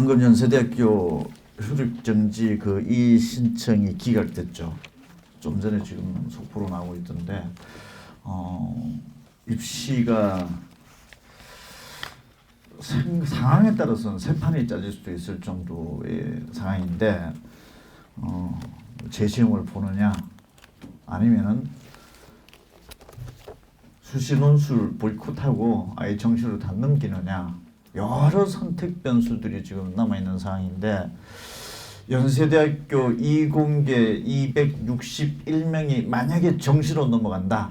방금 연세대학교 효력정지 그 이 신청이 기각됐죠. 좀 전에 지금 속보로 나오고 있던데 입시가 상황에 따라서는 새 판이 짜질 수도 있을 정도의 상황인데 재시험을 보느냐 아니면은 수시 논술 보이콧하고 아예 정시로 다 넘기느냐 여러 선택 변수들이 지금 남아있는 상황인데 연세대학교 이공계 261명이 만약에 정시로 넘어간다.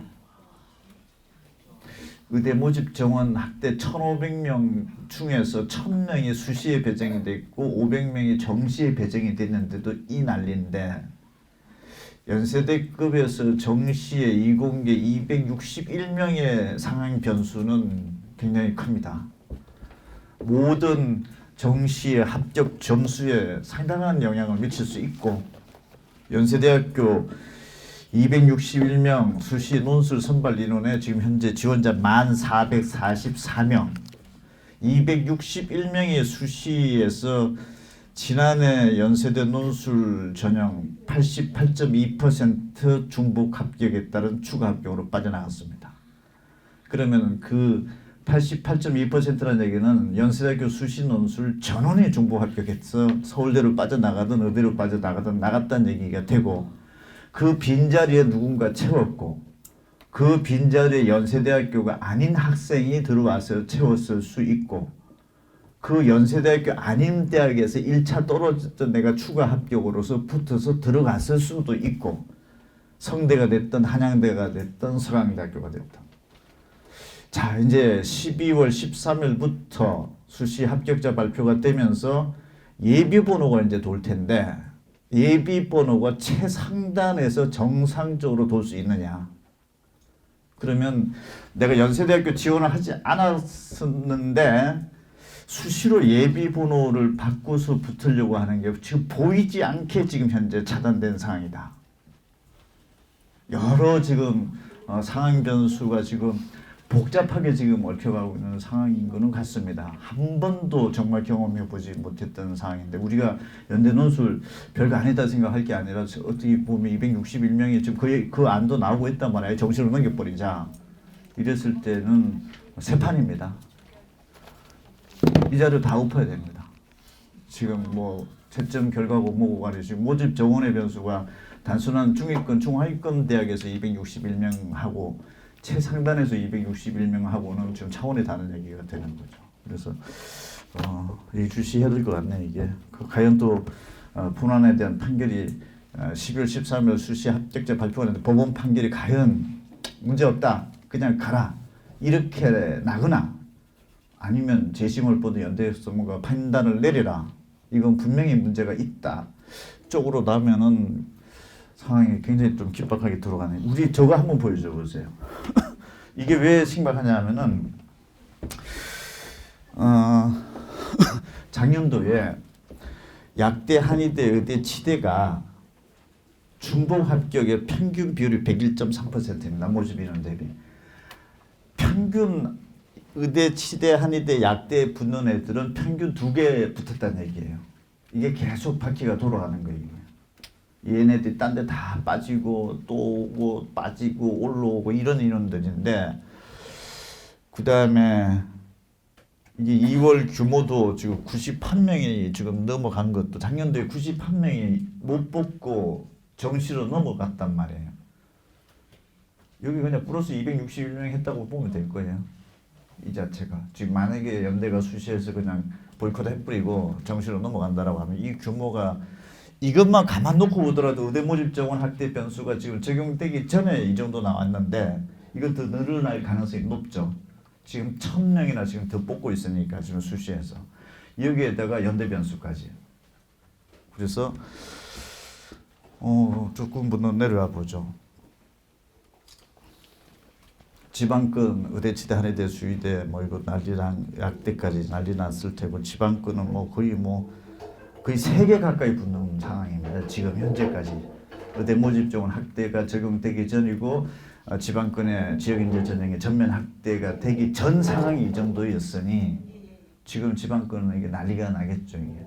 의대 모집 정원 학대 1,500명 중에서 1,000명이 수시에 배정이 됐고 500명이 정시에 배정이 됐는데도 이 난리인데 연세대급에서 정시에 이공계 261명의 상황 변수는 굉장히 큽니다. 모든 정시의 합격 점수에 상당한 영향을 미칠 수 있고 연세대학교 261명 수시 논술 선발 인원에 지금 현재 지원자 1444명 261명의 수시에서 지난해 연세대 논술 전형 88.2% 중복 합격에 따른 추가 합격으로 빠져나갔습니다. 그러면 그 88.2%라는 얘기는 연세대학교 수시 논술 전원이 중복 합격해서 서울대로 빠져나가든 의대로 빠져나가든 나갔다는 얘기가 되고 그 빈자리에 누군가 채웠고 그 빈자리에 연세대학교가 아닌 학생이 들어와서 채웠을 수 있고 그 연세대학교 아닌 대학에서 1차 떨어졌던 애가 추가 합격으로서 붙어서 들어갔을 수도 있고 성대가 됐든 한양대가 됐든 서강대학교가 됐든 자 이제 12월 13일부터 수시 합격자 발표가 되면서 예비번호가 이제 돌 텐데 예비번호가 최상단에서 정상적으로 돌 수 있느냐 그러면 내가 연세대학교 지원을 하지 않았었는데 수시로 예비번호를 바꿔서 붙으려고 하는 게 지금 보이지 않게 지금 현재 차단된 상황이다. 여러 지금 상황 변수가 지금 복잡하게 지금 얽혀가고 있는 상황인 거는 같습니다. 한 번도 정말 경험해보지 못했던 상황인데 우리가 연대 논술 별거 아니다 생각할 게 아니라 어떻게 보면 261명이 지금 그 안도 나오고 있단 말이에요. 정시로 넘겨버리자. 이랬을 때는 새 판입니다. 이 자료 다 엎어야 됩니다. 지금 뭐 채점 결과고 뭐고 간에 지금 모집 정원의 변수가 단순한 중위권, 중하위권 대학에서 261명하고 최상단에서 261명하고는 지금 차원이 다른 얘기가 되는 거죠. 그래서 이 주시해야 될 것 같네 이게. 과연 또 분환에 대한 판결이 12월 13일 수시 합격자 발표가 됐는데 법원 판결이 과연 문제없다 그냥 가라 이렇게 나거나 아니면 재심을 보던 연대에서 뭔가 판단을 내리라 이건 분명히 문제가 있다 쪽으로 나면은 상황이 굉장히 좀 긴박하게 들어가네. 우리 저거 한번 보여줘 보세요. 이게 왜 심각하냐 하면은 작년도에 약대, 한의대, 의대, 치대가 중복 합격의 평균 비율이 101.3%입니다. 모집 인원 대비. 평균 의대, 치대, 한의대, 약대에 붙는 애들은 평균 2개 붙었다는 얘기예요. 이게 계속 바퀴가 돌아가는 거예요. 얘네들이 딴 데 다 빠지고 또 오고 빠지고 올라오고 이런 인원들인데 그 다음에 이게 2월 규모도 지금 91명이 지금 넘어간 것도 작년도에 91명이 못 뽑고 정시로 넘어갔단 말이에요. 여기 그냥 플러스 261명 했다고 보면 될 거예요. 이 자체가 지금 만약에 연대가 수시에서 그냥 보이콧 해버리고 정시로 넘어간다라고 하면 이 규모가 이것만 가만 놓고 보더라도 의대 모집 정원 학대 변수가 지금 적용되기 전에 이 정도 나왔는데 이건 더 늘어날 가능성이 높죠. 지금 1,000명이나 지금 더 뽑고 있으니까 지금 수시에서 여기에다가 연대 변수까지. 그래서 조금 더 내려와 보죠. 지방권 의대, 치대, 한의대, 수의대 뭐 이거 난리난 약대까지 난리 났을 테고 지방권은 거의 3개 가까이 붙는 상황입니다. 지금 현재까지 의대 모집 정원 학대가 적용되기 전이고 지방권의 지역인재 전형의 전면 학대가 되기 전 상황이 이 정도였으니 지금 지방권은 이게 난리가 나겠죠. 이게.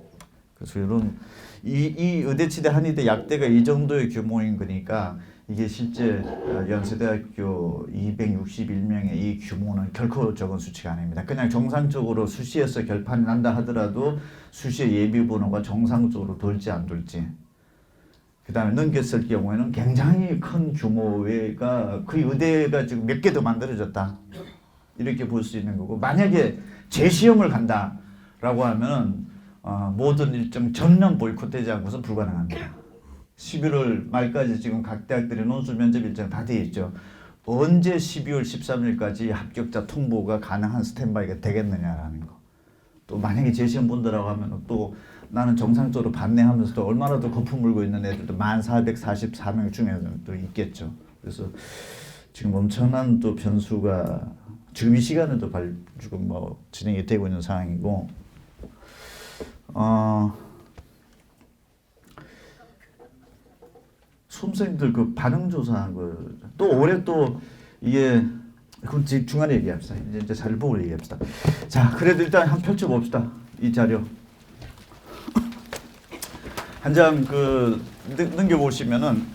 그래서 이런 이 의대치대 한의대 약대가 이 정도의 규모인 거니까 이게 실제 연세대학교 261명의 이 규모는 결코 적은 수치가 아닙니다. 그냥 정상적으로 수시에서 결판이 난다 하더라도 수시의 예비 번호가 정상적으로 돌지 안 돌지. 그 다음에 넘겼을 경우에는 굉장히 큰 규모가 그 의대가 지금 몇 개 더 만들어졌다. 이렇게 볼 수 있는 거고, 만약에 재시험을 간다라고 하면 모든 일정 전면 보이콧되지 않고서 불가능합니다. 11월 말까지 지금 각 대학들의 논술 면접 일정 다 되어 있죠. 언제 12월 13일까지 합격자 통보가 가능한 스탠바이가 되겠느냐라는 거. 또 만약에 재시험 본다라고 하면 또 나는 정상적으로 반내하면서도 얼마나 더 거품 물고 있는 애들도 1444명 중에는 또 있겠죠. 그래서 지금 엄청난 또 변수가 지금 이 시간에도 지금 뭐 진행이 되고 있는 상황이고, 수험생들 그 반응 조사한 거 또 올해 또 이게 그건 중간에 얘기합시다. 이제 잘 보고 얘기합시다. 자, 그래도 일단 한번 펼쳐 봅시다. 이 자료 한 장 넘겨 보시면은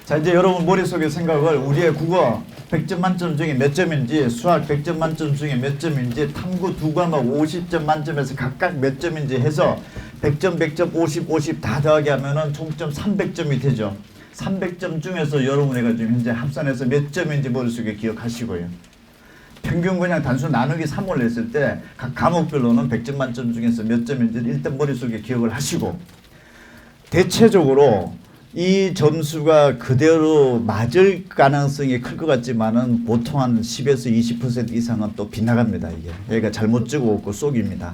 자, 이제 여러분 머릿속에 생각을 우리의 국어 100점 만점 중에 몇 점인지, 수학 100점 만점 중에 몇 점인지, 탐구 두 과목 50점 만점에서 각각 몇 점인지 해서 100점, 100점, 50, 50 다 더하게 하면은 총점 300점이 되죠. 300점 중에서 여러분이가 지금 현재 합산해서 몇 점인지 머릿속에 기억하시고요. 평균 그냥 단순 나누기 3을 했을 때 각 과목별로는 100점 만점 중에서 몇 점인지 일단 머릿속에 기억을 하시고, 대체적으로 이 점수가 그대로 맞을 가능성이 클 것 같지만은 보통 한 10에서 20% 이상은 또 빗나갑니다. 이게 얘가 잘못 적어갖고 쏙입니다.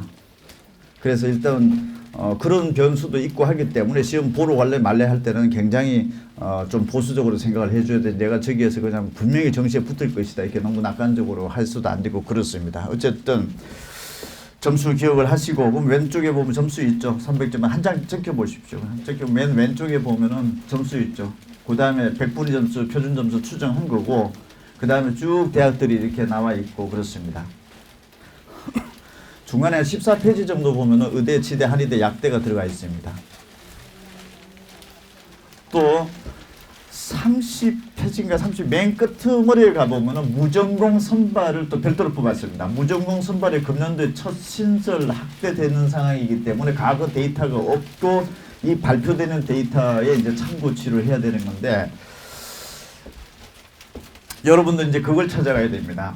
그래서 일단 그런 변수도 있고 하기 때문에 시험 보러 갈래 말래 할 때는 굉장히 좀 보수적으로 생각을 해줘야 돼. 내가 저기에서 그냥 분명히 정시에 붙을 것이다 이렇게 너무 낙관적으로 할 수도 안 되고 그렇습니다. 어쨌든 점수 기억을 하시고, 그럼 왼쪽에 보면 점수 있죠. 300점만 한 장 적혀 보십시오. 맨 왼쪽에 보면은 점수 있죠. 그 다음에 백분위 점수, 표준 점수 추정한 거고, 그 다음에 쭉 대학들이 이렇게 나와 있고 그렇습니다. 중간에 14페이지 정도 보면은 의대, 치대, 한의대, 약대가 들어가 있습니다. 또 30페이지인가 30 맨 끝머리에 가보면은 무전공 선발을 또 별도로 뽑았습니다. 무전공 선발이 금년도에 첫 신설 확대되는 상황이기 때문에 과거 데이터가 없고 이 발표되는 데이터에 이제 참고치를 해야 되는 건데, 여러분들 이제 그걸 찾아가야 됩니다.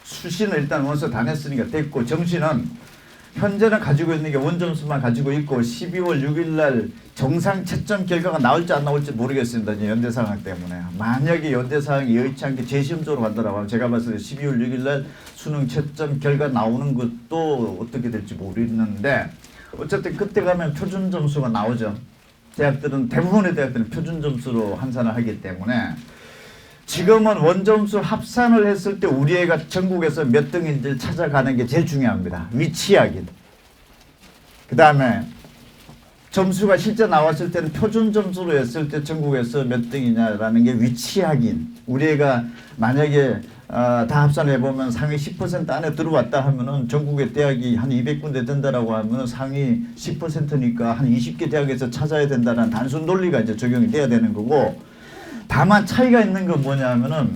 수시는 일단 원서 다 냈으니까 됐고, 정시는 현재는 가지고 있는 게 원점수만 가지고 있고 12월 6일 날 정상 채점 결과가 나올지 안 나올지 모르겠습니다. 이제 연대 상황 때문에. 만약에 연대 상황이 여의치 않게 재시험적으로 간다라고 하면 제가 봤을 때 12월 6일 날 수능 채점 결과 나오는 것도 어떻게 될지 모르겠는데, 어쨌든 그때 가면 표준 점수가 나오죠. 대학들은 대부분의 대학들은 표준 점수로 환산을 하기 때문에 지금은 원점수 합산을 했을 때 우리 애가 전국에서 몇 등인지 찾아가는 게 제일 중요합니다. 위치 확인. 그 다음에 점수가 실제 나왔을 때는 표준 점수로 했을 때 전국에서 몇 등이냐라는 게 위치 확인. 우리 애가 만약에 다 합산해 보면 상위 10% 안에 들어왔다 하면은 전국의 대학이 한 200군데 된다라고 하면 상위 10%니까 한 20개 대학에서 찾아야 된다는 단순 논리가 이제 적용이 돼야 되는 거고, 다만 차이가 있는 건 뭐냐면은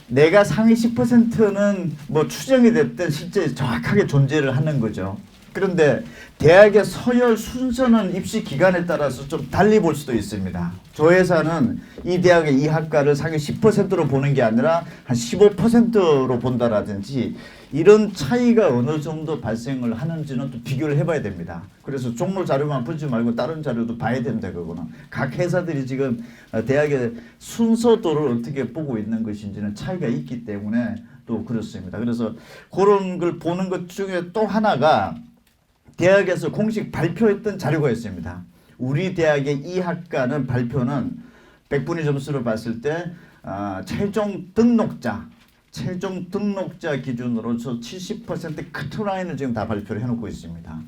내가 상위 10%는 뭐 추정이 됐든 실제 정확하게 존재를 하는 거죠. 그런데 대학의 서열 순서는 입시 기간에 따라서 좀 달리 볼 수도 있습니다. 조회사는 이 대학의 이 학과를 상위 10%로 보는 게 아니라 한 15%로 본다라든지 이런 차이가 어느 정도 발생을 하는지는 또 비교를 해봐야 됩니다. 그래서 종로 자료만 보지 말고 다른 자료도 봐야 된다. 그거는 각 회사들이 지금 대학의 순서도를 어떻게 보고 있는 것인지는 차이가 있기 때문에 또 그렇습니다. 그래서 그런 걸 보는 것 중에 또 하나가 대학에서 공식 발표했던 자료가 있습니다. 우리 대학의 이 학과는 발표는 100분위 점수를 봤을 때 최종 등록자 기준으로 저 70% 커트라인을 지금 다 발표를 해놓고 있습니다.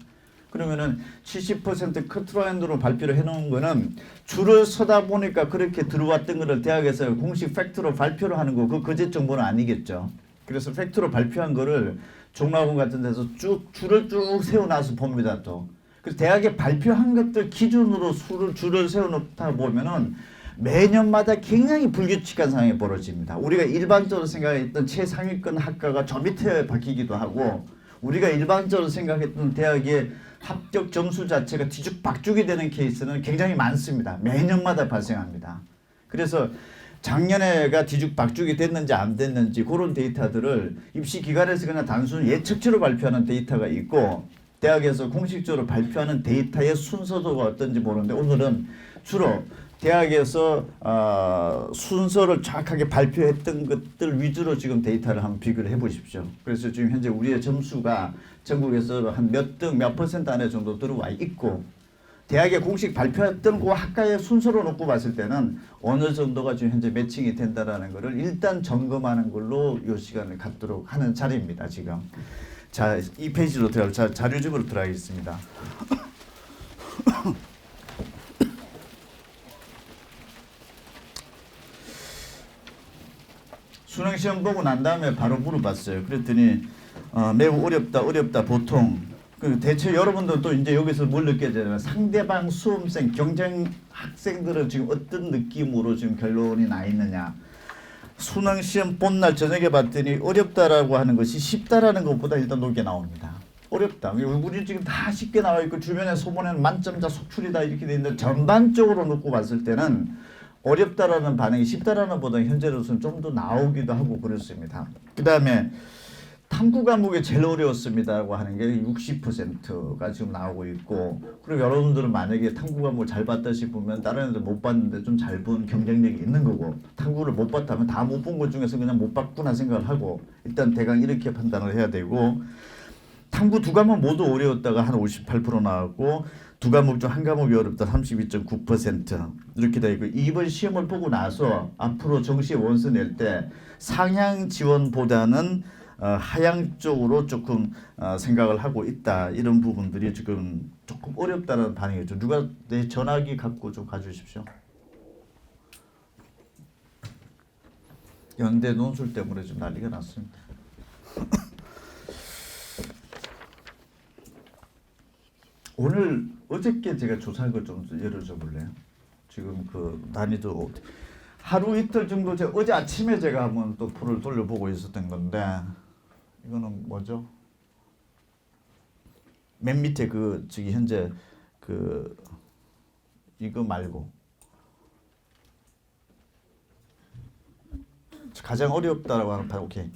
그러면은 70% 커트라인으로 발표를 해놓은 거는 줄을 서다 보니까 그렇게 들어왔던 거를 대학에서 공식 팩트로 발표를 하는 거, 그 거짓 정보는 아니겠죠. 그래서 팩트로 발표한 거를 종락원 같은 데서 쭉 줄을 쭉 세워놔서 봅니다 또. 그래서 대학에 발표한 것들 기준으로 줄을 세워놓다 보면은 매년마다 굉장히 불규칙한 상황이 벌어집니다. 우리가 일반적으로 생각했던 최상위권 학과가 저 밑에 박히기도 하고 우리가 일반적으로 생각했던 대학의 합격 점수 자체가 뒤죽박죽이 되는 케이스는 굉장히 많습니다. 매년마다 발생합니다. 그래서 작년에가 뒤죽박죽이 됐는지 안 됐는지 그런 데이터들을 입시 기관에서 그냥 단순 예측치로 발표하는 데이터가 있고 대학에서 공식적으로 발표하는 데이터의 순서도가 어떤지 모르는데 오늘은 주로 대학에서 순서를 정확하게 발표했던 것들 위주로 지금 데이터를 한번 비교를 해보십시오. 그래서 지금 현재 우리의 점수가 전국에서 한 몇 등, 몇 퍼센트 안에 정도 들어와 있고 대학에 공식 발표했던 그 학과의 순서로 놓고 봤을 때는 어느 정도가 지금 현재 매칭이 된다라는 것을 일단 점검하는 걸로 이 시간을 갖도록 하는 자리입니다. 지금. 자, 이 페이지로 들어가 자료집으로 들어가겠습니다. 수능시험 보고 난 다음에 바로 물어봤어요. 그랬더니 매우 어렵다 보통. 대체 여러분들 또 이제 여기서 뭘 느껴져요? 상대방 수험생 경쟁 학생들은 지금 어떤 느낌으로 지금 결론이 나 있느냐? 수능 시험 본 날 저녁에 봤더니 어렵다라고 하는 것이 쉽다라는 것보다 일단 높게 나옵니다. 어렵다. 우리 지금 다 쉽게 나와 있고 주변에 소문에는 만점자 속출이다 이렇게 돼 있는데 전반적으로 놓고 봤을 때는 어렵다라는 반응이 쉽다라는 보다 현재로서는 좀 더 나오기도 하고 그렇습니다. 그 다음에 탐구 과목이 제일 어려웠습니다라고 하는 게 60%가 지금 나오고 있고 그리고 여러분들은 만약에 탐구 과목을 잘 봤다 싶으면 다른 애들 못 봤는데 좀 잘 본 경쟁력이 있는 거고 탐구를 못 봤다면 다 못 본 것 중에서 그냥 못 봤구나 생각을 하고 일단 대강 이렇게 판단을 해야 되고 탐구 두 과목 모두 어려웠다가 한 58% 나왔고 두 과목 중 한 과목이 어렵다 32.9% 이렇게 되어 있고 이번 시험을 보고 나서 앞으로 정시에 원서 낼 때 상향 지원보다는 하향 쪽으로 조금 생각을 하고 있다. 이런 부분들이 지금 조금 어렵다는 반응이죠. 누가 내 전화기 갖고 좀 가주십시오. 연대 논술 때문에 좀 난리가 났습니다. 오늘 어저께 제가 조사한 걸 좀 예를 들어볼래요? 지금 그 난이도 하루 이틀 정도 제가 어제 아침에 제가 한번 또 풀을 돌려보고 있었던 건데 이거는 뭐죠? 맨 밑에 그 저기 현재 그 이거 말고 가장 어렵다라고 하는 바 오케이.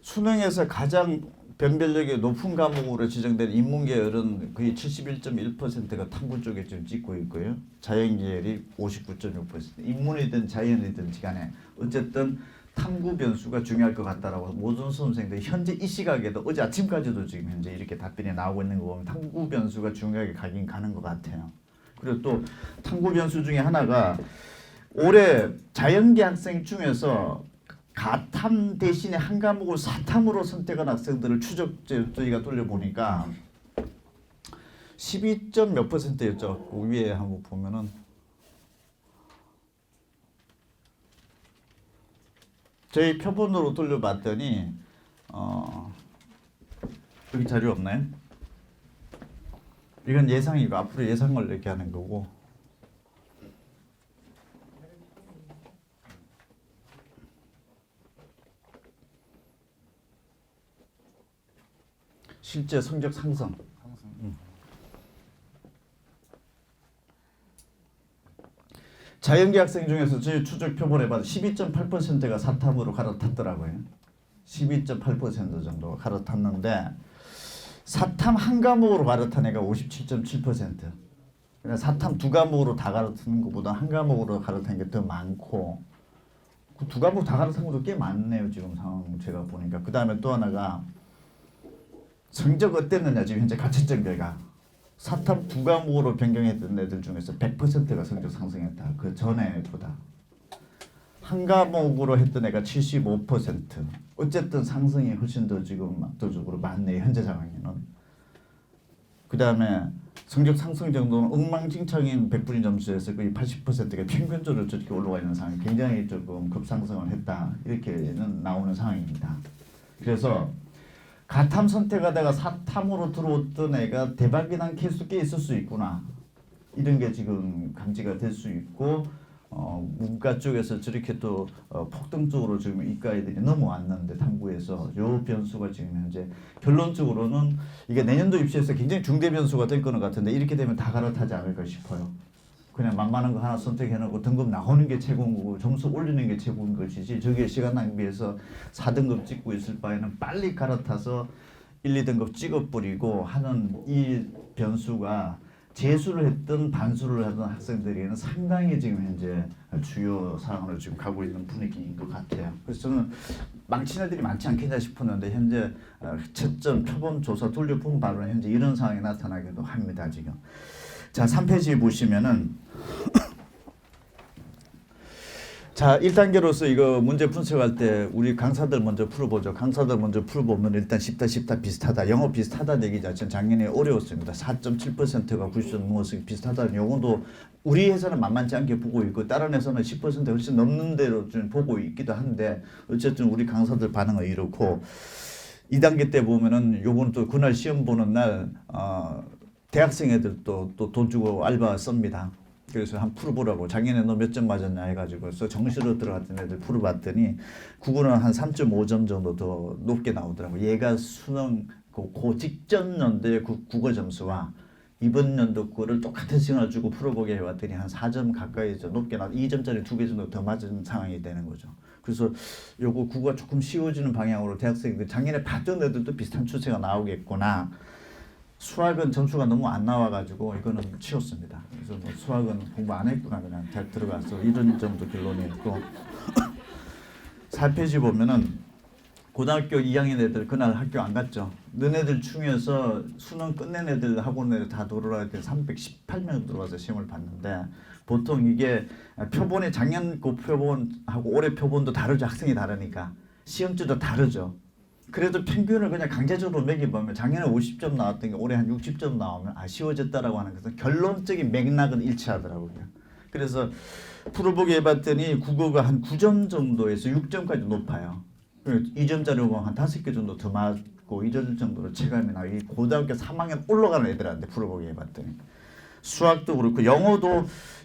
수능에서 가장 변별력이 높은 과목으로 지정된 인문계열은 거의 71.1%가 탐구 쪽에 지금 찍고 있고요. 자연계열이 59.6%. 인문이든 자연이든 간에 어쨌든 탐구 변수가 중요할 것 같다라고 모든 수험생들이 현재 이 시각에도 어제 아침까지도 지금 현재 이렇게 답변이 나오고 있는 거 보면 탐구 변수가 중요하게 가긴 가는 것 같아요. 그리고 또 탐구 변수 중에 하나가 올해 자연계 학생 중에서 가탐 대신에 한 과목을 사탐으로 선택한 학생들을 저희가 돌려보니까 12점 몇 %였죠. 그 위에 한번 보면은 저희 표본으로 돌려봤더니 여기 자료 없나요? 이건 예상이고 앞으로 예상을 이렇게 하는 거고 실제 성적 상승. 자연계 학생 중에서 저희 추적 표본에 봐도 12.8%가 사탐으로 갈아탔더라고요. 12.8% 정도가 갈아탔는데 사탐 한 과목으로 갈아탄 애가 57.7%. 그러니까 사탐 두 과목으로 다 갈아타는 것보다 한 과목으로 갈아탄 게 더 많고 그 두 과목 다 갈아탄 것도 꽤 많네요. 지금 상황 제가 보니까. 그 다음에 또 하나가 성적 어땠느냐 지금 현재 가채점 결과 사탐 두 과목으로 변경했던 애들 중에서 100%가 성적 상승했다. 그 전에보다 한 과목으로 했던 애가 75%. 어쨌든 상승이 훨씬 더 지금 압도적으로 많네요. 현재 상황에는. 그 다음에 성적 상승 정도는 엉망진창인 100분위 점수에서 거의 80%가 평균적으로 저렇게 올라와 있는 상황이 굉장히 조금 급상승을 했다 이렇게는 나오는 상황입니다. 그래서 가탐 선택하다가 사탐으로 들어왔던 애가 대박이 난 케이스도 꽤 있을 수 있구나 이런 게 지금 감지가 될 수 있고 문과 쪽에서 저렇게 또 폭등적으로 지금 이과 애들이 넘어왔는데 탐구에서 요 변수가 지금 현재 결론적으로는 이게 내년도 입시에서 굉장히 중대 변수가 될 거는 같은데 이렇게 되면 다 갈아타지 않을까 싶어요. 그냥 만만한 거 하나 선택해놓고 등급 나오는 게 최고인 거고 점수 올리는 게 최고인 것이지 저기에 시간 낭비해서 4등급 찍고 있을 바에는 빨리 갈아타서 1, 2등급 찍어버리고 하는 이 변수가 재수를 했던 반수를 하던 학생들에게는 상당히 지금 현재 주요 사항으로 지금 가고 있는 분위기인 것 같아요. 그래서 저는 망친 애들이 많지 않겠냐 싶었는데 현재 채점, 표본 조사 돌려본 바로는 현재 이런 상황이 나타나기도 합니다. 지금. 자, 3페이지 보시면은 자, 1단계로서 이거 문제 분석할 때 우리 강사들 먼저 풀어보죠. 강사들 먼저 풀어보면 일단 쉽다 비슷하다. 영어 비슷하다 얘기 자체는 작년에 어려웠습니다. 4.7%가 90점 넘어서 비슷하다는 요거도 우리 회사는 만만치 않게 보고 있고 다른 회사는 10% 훨씬 넘는 대로 좀 보고 있기도 한데 어쨌든 우리 강사들 반응은 이렇고 2단계 때 보면은 요거는 또 그날 시험 보는 날 대학생 애들도 또 돈 주고 알바 씁니다. 그래서 한 풀어보라고 작년에 너 몇 점 맞았냐 해가지고 그래서 정시로 들어갔던 애들 풀어봤더니 국어는 한 3.5점 정도 더 높게 나오더라고. 얘가 수능 그 직전 연도의 국어 점수와 이번 연도 거를 똑같은 시간을 주고 풀어보게 해봤더니 한 4점 가까이 높게 나와 2점짜리 2개 정도 더 맞은 상황이 되는 거죠. 그래서 요거 국어가 조금 쉬워지는 방향으로 대학생들 작년에 봤던 애들도 비슷한 추세가 나오겠구나. 수학은 점수가 너무 안 나와가지고 이거는 치웠습니다. 그래서 뭐 수학은 공부 안 했구나 그냥 대학 들어가서 이런 정도 결론이었고 4페이지 보면은 고등학교 2학년 애들 그날 학교 안 갔죠. 너네들 중에서 수능 끝낸 애들 학원 애들 다 들어올 때 318명 들어와서 시험을 봤는데 보통 이게 표본이 작년 그 표본하고 올해 표본도 다르죠. 학생이 다르니까 시험지도 다르죠. 그래도 평균을 그냥 강제적으로 매겨보면 작년에 50점 나왔던 게 올해 한 60점 나오면 아쉬워졌다라고 하는 것은 결론적인 맥락은 일치하더라고요. 그래서 풀어보기 해봤더니 국어가 한 9점 정도에서 6점까지 높아요. 2점짜리 한 5개 정도 더 맞고 2점 정도로 체감이 나고 고등학교 3학년 올라가는 애들한테 풀어보기 해봤더니 수학도 그렇고 영어도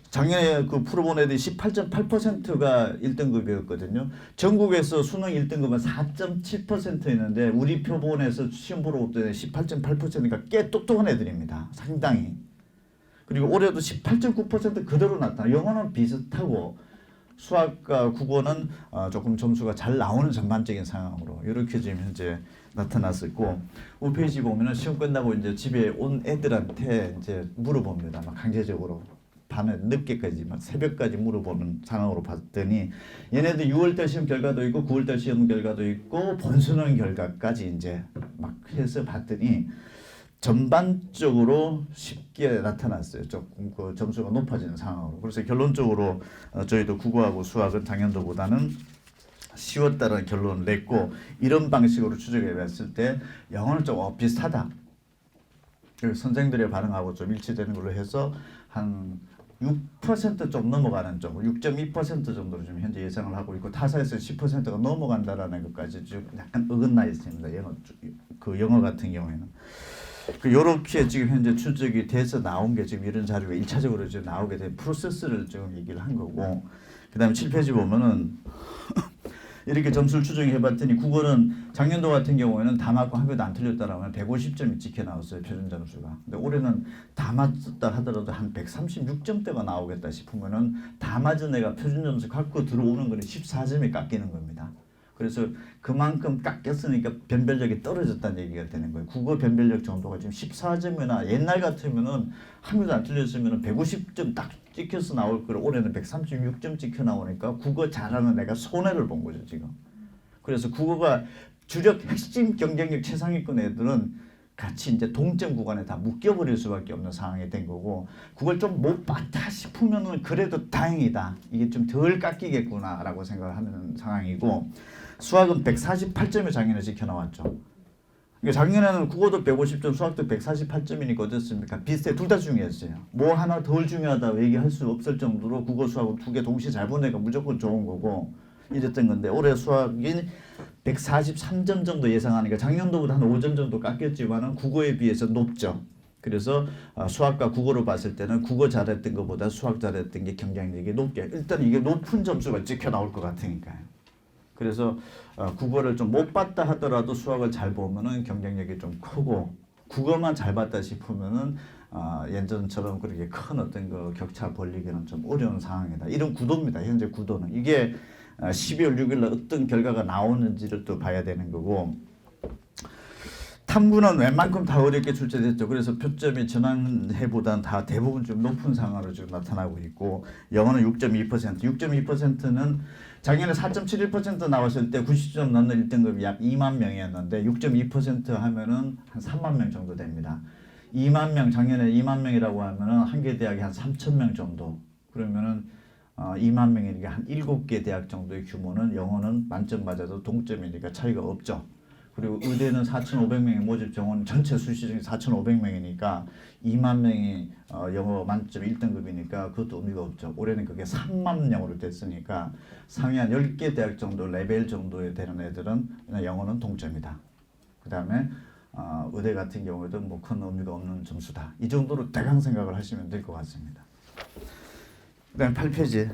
작년에 그 풀어본 애들이 18.8%가 1등급이었거든요. 전국에서 수능 1등급은 4.7%였는데 우리 표본에서 시험 보러 올 때는 18.8%니까 꽤 똑똑한 애들입니다. 상당히. 그리고 올해도 18.9% 그대로 나타나. 영어는 비슷하고 수학과 국어는 조금 점수가 잘 나오는 전반적인 상황으로 이렇게 지금 현재 나타났었고 5페이지 보면은 시험 끝나고 이제 집에 온 애들한테 이제 물어봅니다. 막 강제적으로. 밤에 늦게까지 막 새벽까지 물어보는 상황으로 봤더니 얘네들 6월달 시험 결과도 있고 9월달 시험 결과도 있고 본수능 결과까지 이제 막 해서 봤더니 전반적으로 쉽게 나타났어요. 조금 그 점수가 높아지는 상황으로. 그래서 결론적으로 저희도 국어하고 수학은 작년도보다는 쉬웠다는 결론을 냈고 이런 방식으로 추적해 봤을 때 영어는 좀 비슷하다. 선생들의 반응하고 좀 일치되는 걸로 해서 한 6%좀 넘어가는 쪽, 6.2% 정도로 지금 현재 예상을 하고 있고 타사에서 10%가 넘어간다라는 것까지 좀 약간 어긋나 있습니다. 영어 같은 경우에는 요렇게 지금 현재 추적이 돼서 나온 게 지금 이런 자료가 1차적으로 이제 나오게 된 프로세스를 좀 얘기를 한 거고 그다음에 7페이지 보면은 이렇게 점수를 추정해봤더니 국어는 작년도 같은 경우에는 다 맞고 한 개도 안 틀렸다라면 150점이 찍혀 나왔어요. 표준 점수가. 근데 올해는 다 맞았다 하더라도 한 136점대가 나오겠다 싶으면은 다 맞은 애가 표준 점수 갖고 들어오는 거는 14점이 깎이는 겁니다. 그래서 그만큼 깎였으니까 변별력이 떨어졌다는 얘기가 되는 거예요. 국어 변별력 정도가 지금 14점이나 옛날 같으면은 한 개도 안 틀렸으면은 150점 딱 찍혀서 나올 거를 올해는 136점 찍혀 나오니까 국어 잘하는 애가 손해를 본 거죠 지금. 그래서 국어가 주력 핵심 경쟁력 최상위권 애들은 같이 이제 동점 구간에 다 묶여버릴 수밖에 없는 상황이 된 거고 그걸 좀 못 봤다 싶으면은 그래도 다행이다. 이게 좀 덜 깎이겠구나라고 생각을 하는 상황이고 수학은 148점이 작년에 찍혀 나왔죠. 그러니까 작년에는 국어도 150점, 수학도 148점이니까 어떻습니까? 비슷해. 둘 다 중요했어요. 뭐 하나 덜 중요하다고 얘기할 수 없을 정도로 국어, 수학은 두 개 동시에 잘 보내가 무조건 좋은 거고 이랬던 건데 올해 수학이 143점 정도 예상하니까 작년도보다 한 5점 정도 깎였지만은 국어에 비해서 높죠. 그래서 수학과 국어로 봤을 때는 국어 잘했던 것보다 수학 잘했던 게 경쟁력이 높게 일단 이게 높은 점수가 찍혀 나올 것 같으니까요. 그래서 국어를 좀 못 봤다 하더라도 수학을 잘 보면은 경쟁력이 좀 크고 국어만 잘 봤다 싶으면은 예전처럼 그렇게 큰 어떤 그 격차 벌리기는 좀 어려운 상황이다. 이런 구도입니다. 현재 구도는 이게 12월 6일 날 어떤 결과가 나오는지를 또 봐야 되는 거고. 탐구는 웬만큼 다 어렵게 출제됐죠. 그래서 표점이 지난해보다는 다 대부분 좀 높은 상황으로 지금 나타나고 있고 영어는 6.2%. 6.2%는 작년에 4.71% 나왔을 때 90점 넘는 1등급이 약 2만 명이었는데 6.2% 하면은 한 3만 명 정도 됩니다. 2만 명 작년에 2만 명이라고 하면은 한 개 대학이 한 3천 명 정도. 그러면은 2만 명이니까 한 7개 대학 정도의 규모는 영어는 만점 맞아도 동점이니까 차이가 없죠. 그리고 의대는 4,500명의 모집 정원 전체 수시 중에 4,500명이니까 2만 명이 영어 만점 1등급이니까 그것도 의미가 없죠. 올해는 그게 3만 명으로 됐으니까 상위 한 10개 대학 정도 레벨 정도에 되는 애들은 영어는 동점이다. 그 다음에 의대 같은 경우에도 뭐 큰 의미가 없는 점수다. 이 정도로 대강 생각을 하시면 될 것 같습니다. 그 다음에 8페이지.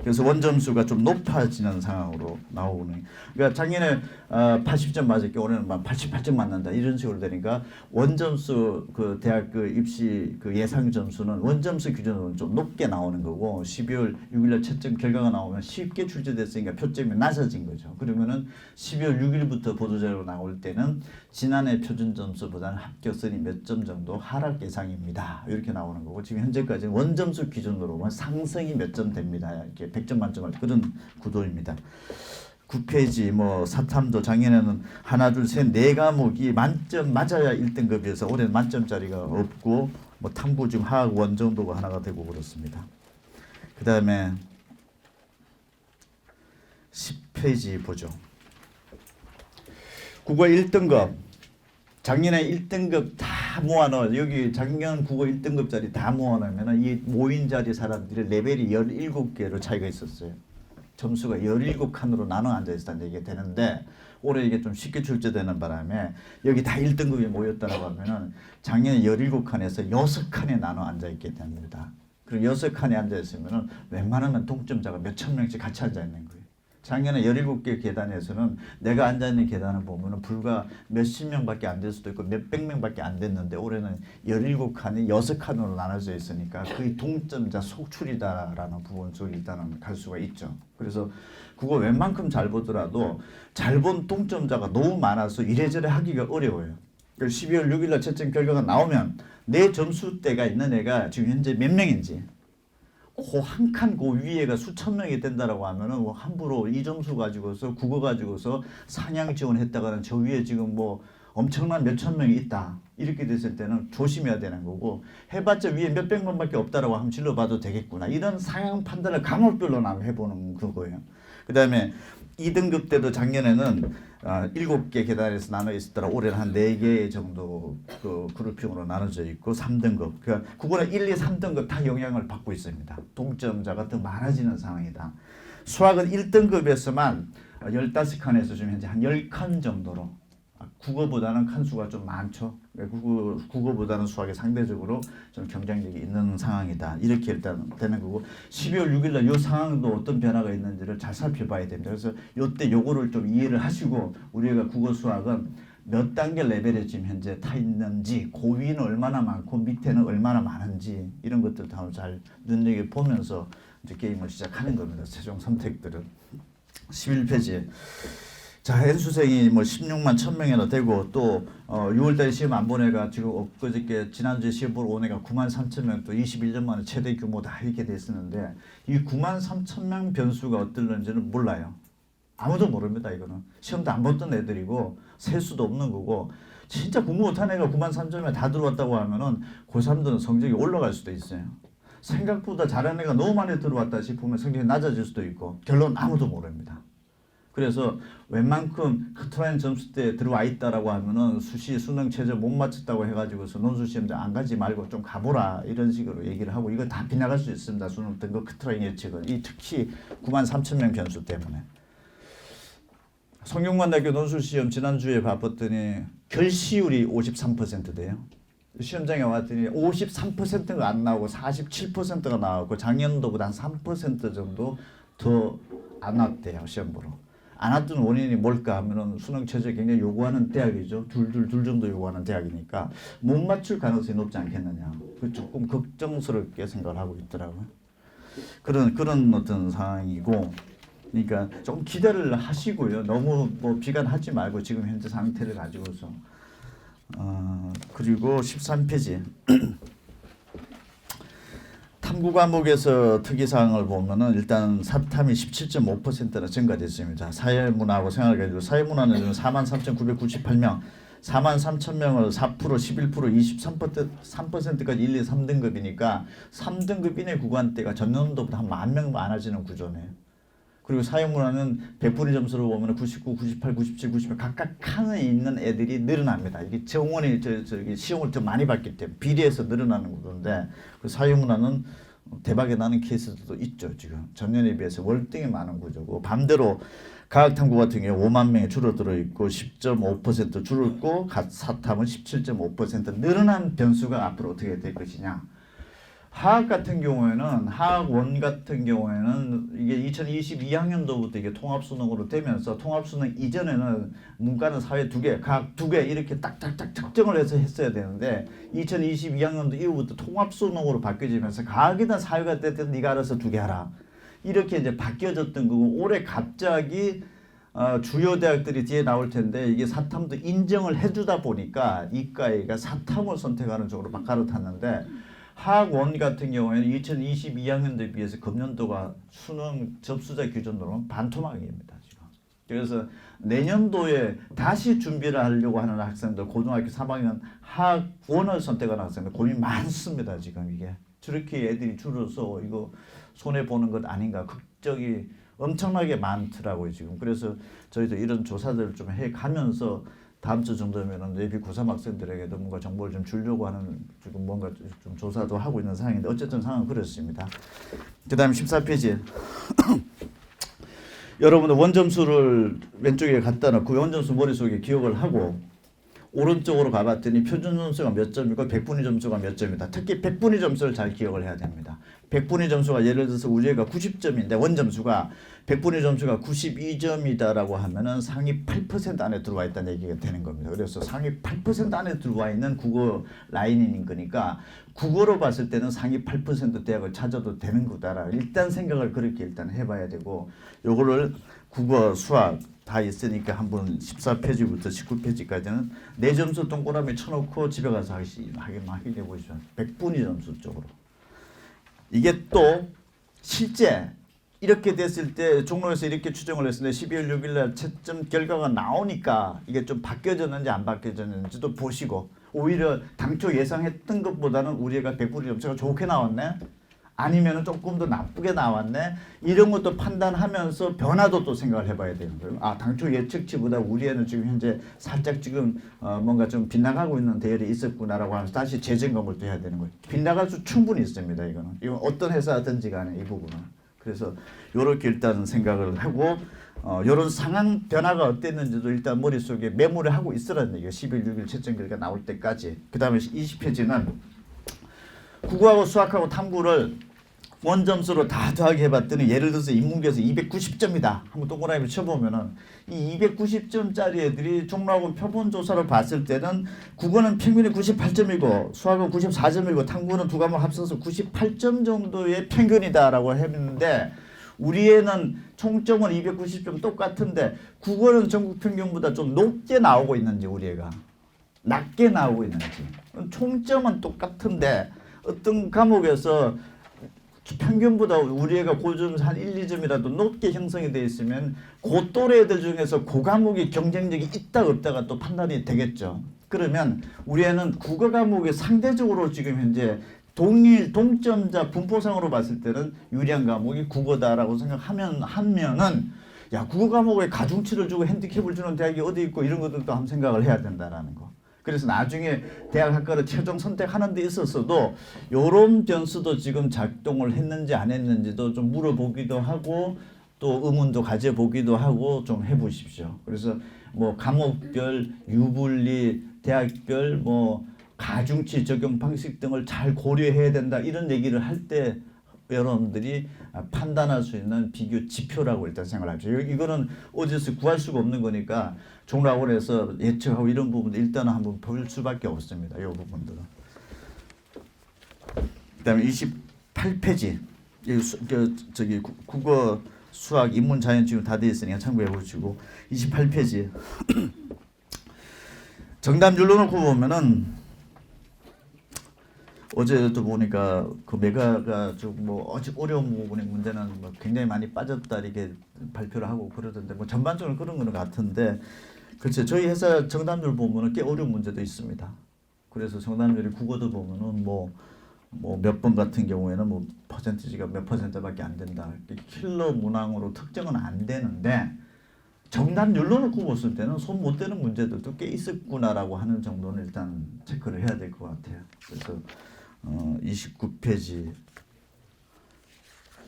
그래서 원점수가 좀 높아지는 상황으로 나오는. 그러니까 작년에 80점 맞을게 올해는 88점 맞는다 이런 식으로 되니까 원점수 그 대학 그 입시 그 예상 점수는 원점수 기준으로 좀 높게 나오는 거고 12월 6일날 채점 결과가 나오면 쉽게 출제됐으니까 표점이 낮아진 거죠. 그러면은 12월 6일부터 보도자료로 나올 때는 지난해 표준 점수보다는 합격선이 몇 점 정도 하락 예상입니다. 이렇게 나오는 거고 지금 현재까지는 원점수 기준으로만 상승이 몇 점 됩니다. 이렇게 100점 만점할 그런 구도입니다. 9페이지 뭐 사탐도 작년에는 하나 둘 셋 네 과목이 만점 맞아야 1등급이어서 올해는 만점짜리가 없고 뭐 탐구 지금 화학 원 정도가 하나가 되고 그렇습니다. 그 다음에 10페이지 보죠. 국어 1등급 작년에 1등급 다 모아넣어 여기 작년 국어 1등급짜리 다 모아놓으면 이 모인 자리 사람들의 레벨이 17개로 차이가 있었어요. 점수가 17칸으로 나눠 앉아있다는 얘기가 되는데 올해 이게 좀 쉽게 출제되는 바람에 여기 다 1등급이 모였다고 하면은 작년에 17칸에서 6칸에 나눠 앉아있게 됩니다. 그리고 6칸에 앉아있으면은 웬만하면 동점자가 몇천 명씩 같이 앉아있는 거예요. 작년에 17개 계단에서는 내가 앉아있는 계단을 보면은 불과 몇십 명밖에 안 될 수도 있고 몇백 명밖에 안 됐는데 올해는 17칸이 6칸으로 나눠져 있으니까 그게 동점자 속출이다라는 부분 쪽에 일단은 갈 수가 있죠. 그래서 그거 웬만큼 잘 보더라도 잘 본 동점자가 너무 많아서 이래저래 하기가 어려워요. 12월 6일날 채점 결과가 나오면 내 점수대가 있는 애가 지금 현재 몇 명인지 그 한 칸 그 위에가 수천 명이 된다라고 하면은 뭐 함부로 이 점수 가지고서 국어 가지고서 상향 지원했다가는 저 위에 지금 뭐 엄청난 몇천 명이 있다 이렇게 됐을 때는 조심해야 되는 거고 해봤자 위에 몇백 명밖에 없다라고 하면 질러봐도 되겠구나 이런 상향 판단을 과목별로 나면 해보는 그거예요. 그 다음에 2등급 때도 작년에는 7개 계단에서 나눠 있었더라. 올해는 한 4개 정도 그 그룹핑으로 나눠져 있고 3등급. 그러니까 국어는 1, 2, 3등급 다 영향을 받고 있습니다. 동점자가 더 많아지는 상황이다. 수학은 1등급에서만 15칸에서 지금 현재 한 10칸 정도로 국어보다는 칸수가 좀 많죠. 국어보다는 수학이 상대적으로 좀 경쟁력이 있는 상황이다. 이렇게 일단 되는 거고 12월 6일날 이 상황도 어떤 변화가 있는지를 잘 살펴봐야 됩니다. 그래서 이때 요거를 좀 이해를 하시고 우리가 국어 수학은 몇 단계 레벨에 지금 현재 타 있는지 고위는 얼마나 많고 밑에는 얼마나 많은지 이런 것들 다 잘 눈여겨보면서 이제 게임을 시작하는 겁니다. 최종 선택들은 11페이지에 자, N수생이 뭐 16만 1000명이나 되고 또 6월달에 시험 안 본 애가 지금 엊그저께 지난주에 시험 보러 온 애가 9만 3천 명 또 21년 만에 최대 규모다 이렇게 됐었는데 이 9만 3천 명 변수가 어떨는지는 몰라요. 아무도 모릅니다. 이거는 시험도 안 봤던 애들이고 셀 수도 없는 거고 진짜 공부 못한 애가 9만 3천명 다 들어왔다고 하면은 고3들은 성적이 올라갈 수도 있어요. 생각보다 잘하는 애가 너무 많이 들어왔다 싶으면 성적이 낮아질 수도 있고 결론 아무도 모릅니다. 그래서 웬만큼 커트라인 점수대에 들어와 있다라고 하면은 수시 수능 최저 못 맞췄다고 해가지고서 논술시험장 안 가지 말고 좀 가보라 이런 식으로 얘기를 하고 이거 다 빗나갈 수 있습니다. 수능 등급 커트라인 예측은 이 특히 93,000명 변수 때문에. 성균관대학교 논술시험 지난주에 봐봤더니 결시율이 53%대요. 시험장에 왔더니 53%가 안 나오고 47%가 나오고 작년도보다 한 3% 정도 더 안 왔대요. 시험 보러. 안 왔던 원인이 뭘까 하면은 수능 최저 굉장히 요구하는 대학이죠. 둘 정도 요구하는 대학이니까 못 맞출 가능성이 높지 않겠느냐. 그 조금 걱정스럽게 생각을 하고 있더라고요. 그런 어떤 상황이고, 그러니까 좀 기대를 하시고요. 너무 뭐 비관하지 말고 지금 현재 상태를 가지고서. 그리고 13페이지. 탐구 과목에서 특이사항을 보면은 일단 사탐이 17.5%나 증가됐습니다. 사회문화하고 생활을 가지고 사회문화는 지금 43,998명, 43,000명을 4%, 11%, 23%까지 1, 2, 3등급이니까 3등급 이내 구간대가 전년도보다 한 10,000명 많아지는 구조네요. 그리고 사회문화는 100분위 점수로 보면 99, 98, 97, 98 각각 칸에 있는 애들이 늘어납니다. 이게 정원이 저기 시험을 더 많이 받기 때문에 비례해서 늘어나는 구조인데 그 사회문화는 대박이 나는 케이스도 있죠. 지금 전년에 비해서 월등히 많은 구조고 반대로 과학탐구 같은 경우 5만 명이 줄어들어 있고 10.5% 줄었고 사탐은 17.5% 늘어난 변수가 앞으로 어떻게 될 것이냐. 화학 같은 경우에는 화학원 같은 경우에는 이게 2022학년도부터 이게 통합수능으로 되면서 통합수능 이전에는 문과는 사회 2개, 과학 2개 이렇게 딱딱딱 특정을 해서 했어야 되는데 2022학년도 이후부터 통합수능으로 바뀌어지면서 과학이든 사회가 됐든 네가 알아서 2개 하라 이렇게 이제 바뀌어졌던 거고 올해 갑자기 주요 대학들이 뒤에 나올 텐데 이게 사탐도 인정을 해주다 보니까 이과가 사탐을 선택하는 쪽으로 갈아탔는데 화학원 같은 경우에는 2022학년도에 비해서 금년도가 수능 접수자 기준으로는 반토막입니다. 지금. 그래서 내년도에 다시 준비를 하려고 하는 학생들, 고등학교 3학년 화학원을 선택하는 학생들 고민이 많습니다. 지금 이게. 저렇게 애들이 줄어서 이거 손해보는 것 아닌가 걱정이 엄청나게 많더라고요. 지금. 그래서 저희도 이런 조사들을 좀 해가면서 다음 주 정도면은 예비 고3 학생들에게도 뭔가 정보를 좀 주려고 하는 지금 뭔가 좀 조사도 하고 있는 상황인데 어쨌든 상황은 그렇습니다. 그 다음에 14페이지. 여러분들 원점수를 왼쪽에 갖다 놓고 원점수 머릿속에 기억을 하고 오른쪽으로 가봤더니 표준 점수가 몇 점이고 백분위 점수가 몇 점이다. 특히 백분위 점수를 잘 기억을 해야 됩니다. 백분위 점수가 예를 들어서 우리 애가 90점인데 원점수가 백분위 점수가 92점이다라고 하면은 상위 8% 안에 들어와 있다는 얘기가 되는 겁니다. 그래서 상위 8% 안에 들어와 있는 국어 라인인 거니까 국어로 봤을 때는 상위 8% 대학을 찾아도 되는 거다라 일단 생각을 그렇게 일단 해봐야 되고 요거를 국어, 수학 다 있으니까 한번 14페이지부터 19페이지까지는 내 점수 동그라미 쳐놓고 집에 가서 하게 보시면 백분위 점수 쪽으로. 이게 또 실제 이렇게 됐을 때 종로에서 이렇게 추정을 했을 때 12월 6일 날 채점 결과가 나오니까 이게 좀 바뀌어졌는지 안 바뀌어졌는지도 보시고 오히려 당초 예상했던 것보다는 우리 애가 백분위 점수가 좋게 나왔네. 아니면 조금 더 나쁘게 나왔네. 이런 것도 판단하면서 변화도 또 생각을 해봐야 되는 거예요. 아, 당초 예측치보다 우리 애는 지금 현재 살짝 지금 뭔가 좀 빗나가고 있는 대열이 있었구나라고 하면서 다시 재점검을 또 해야 되는 거예요. 빗나갈 수 충분히 있습니다. 이거는 어떤 회사든지 간에 이 부분은. 그래서 이렇게 일단 생각을 하고 이런 상황 변화가 어땠는지도 일단 머릿속에 메모를 하고 있으라는 얘기예요. 11월 6일 채점 결과 나올 때까지. 그 다음에 20페이지는 국어하고 수학하고 탐구를 원점수로 다 더하기 해봤더니 예를 들어서 인문계에서 290점이다. 한번 동그라미 쳐보면은 이 290점짜리 애들이 종로학원 표본조사로 봤을 때는 국어는 평균이 98점이고 수학은 94점이고 탐구는 두 과목 합쳐서 98점 정도의 평균이다라고 했는데 우리 애는 총점은 290점 똑같은데 국어는 전국 평균보다 좀 높게 나오고 있는지 우리 애가 낮게 나오고 있는지 총점은 똑같은데 어떤 과목에서 평균보다 우리 애가 고점 한 1, 2점이라도 높게 형성이 되어 있으면 그 또래 애들 중에서 그 과목이 경쟁력이 있다 없다가 또 판단이 되겠죠. 그러면 우리 애는 국어 과목이 상대적으로 지금 현재 동점자 분포상으로 봤을 때는 유리한 과목이 국어다라고 생각하면은 야, 국어 과목에 가중치를 주고 핸디캡을 주는 대학이 어디 있고 이런 것들도 한번 생각을 해야 된다라는 거. 그래서 나중에 대학 학과를 최종 선택하는 데 있어서도 이런 변수도 지금 작동을 했는지 안 했는지도 좀 물어보기도 하고 또 의문도 가져보기도 하고 좀 해보십시오. 그래서 뭐 과목별 유불리, 대학별 뭐 가중치 적용 방식 등을 잘 고려해야 된다 이런 얘기를 할 때 여러분들이 판단할 수 있는 비교 지표라고 일단 생각을 하죠. 이거는 어디서 구할 수가 없는 거니까 종합원에서 예측하고 이런 부분도 일단은 한번 볼 수밖에 없습니다. 이 부분들은. 그다음에 28페이지 저기 국어, 수학, 인문, 자연 지금 다 돼 있으니까 참고해 보시고 28페이지 정답 눌러놓고 보면은 어제도 보니까 그 메가가 좀 뭐 어려운 부분의 문제는 뭐 굉장히 많이 빠졌다 이렇게 발표를 하고 그러던데 뭐 전반적으로 그런 거는 같은데 그렇죠. 저희 회사 정답률 보면은 꽤 어려운 문제도 있습니다. 그래서 정답률이 국어도 보면은 뭐 몇 번 같은 경우에는 뭐 퍼센티지가 몇 퍼센트밖에 안 된다. 킬러 문항으로 특정은 안 되는데 정답률로 놓고 봤을 때는 손 못 대는 문제들도 꽤 있었구나라고 하는 정도는 일단 체크를 해야 될 것 같아요. 그래서 29페이지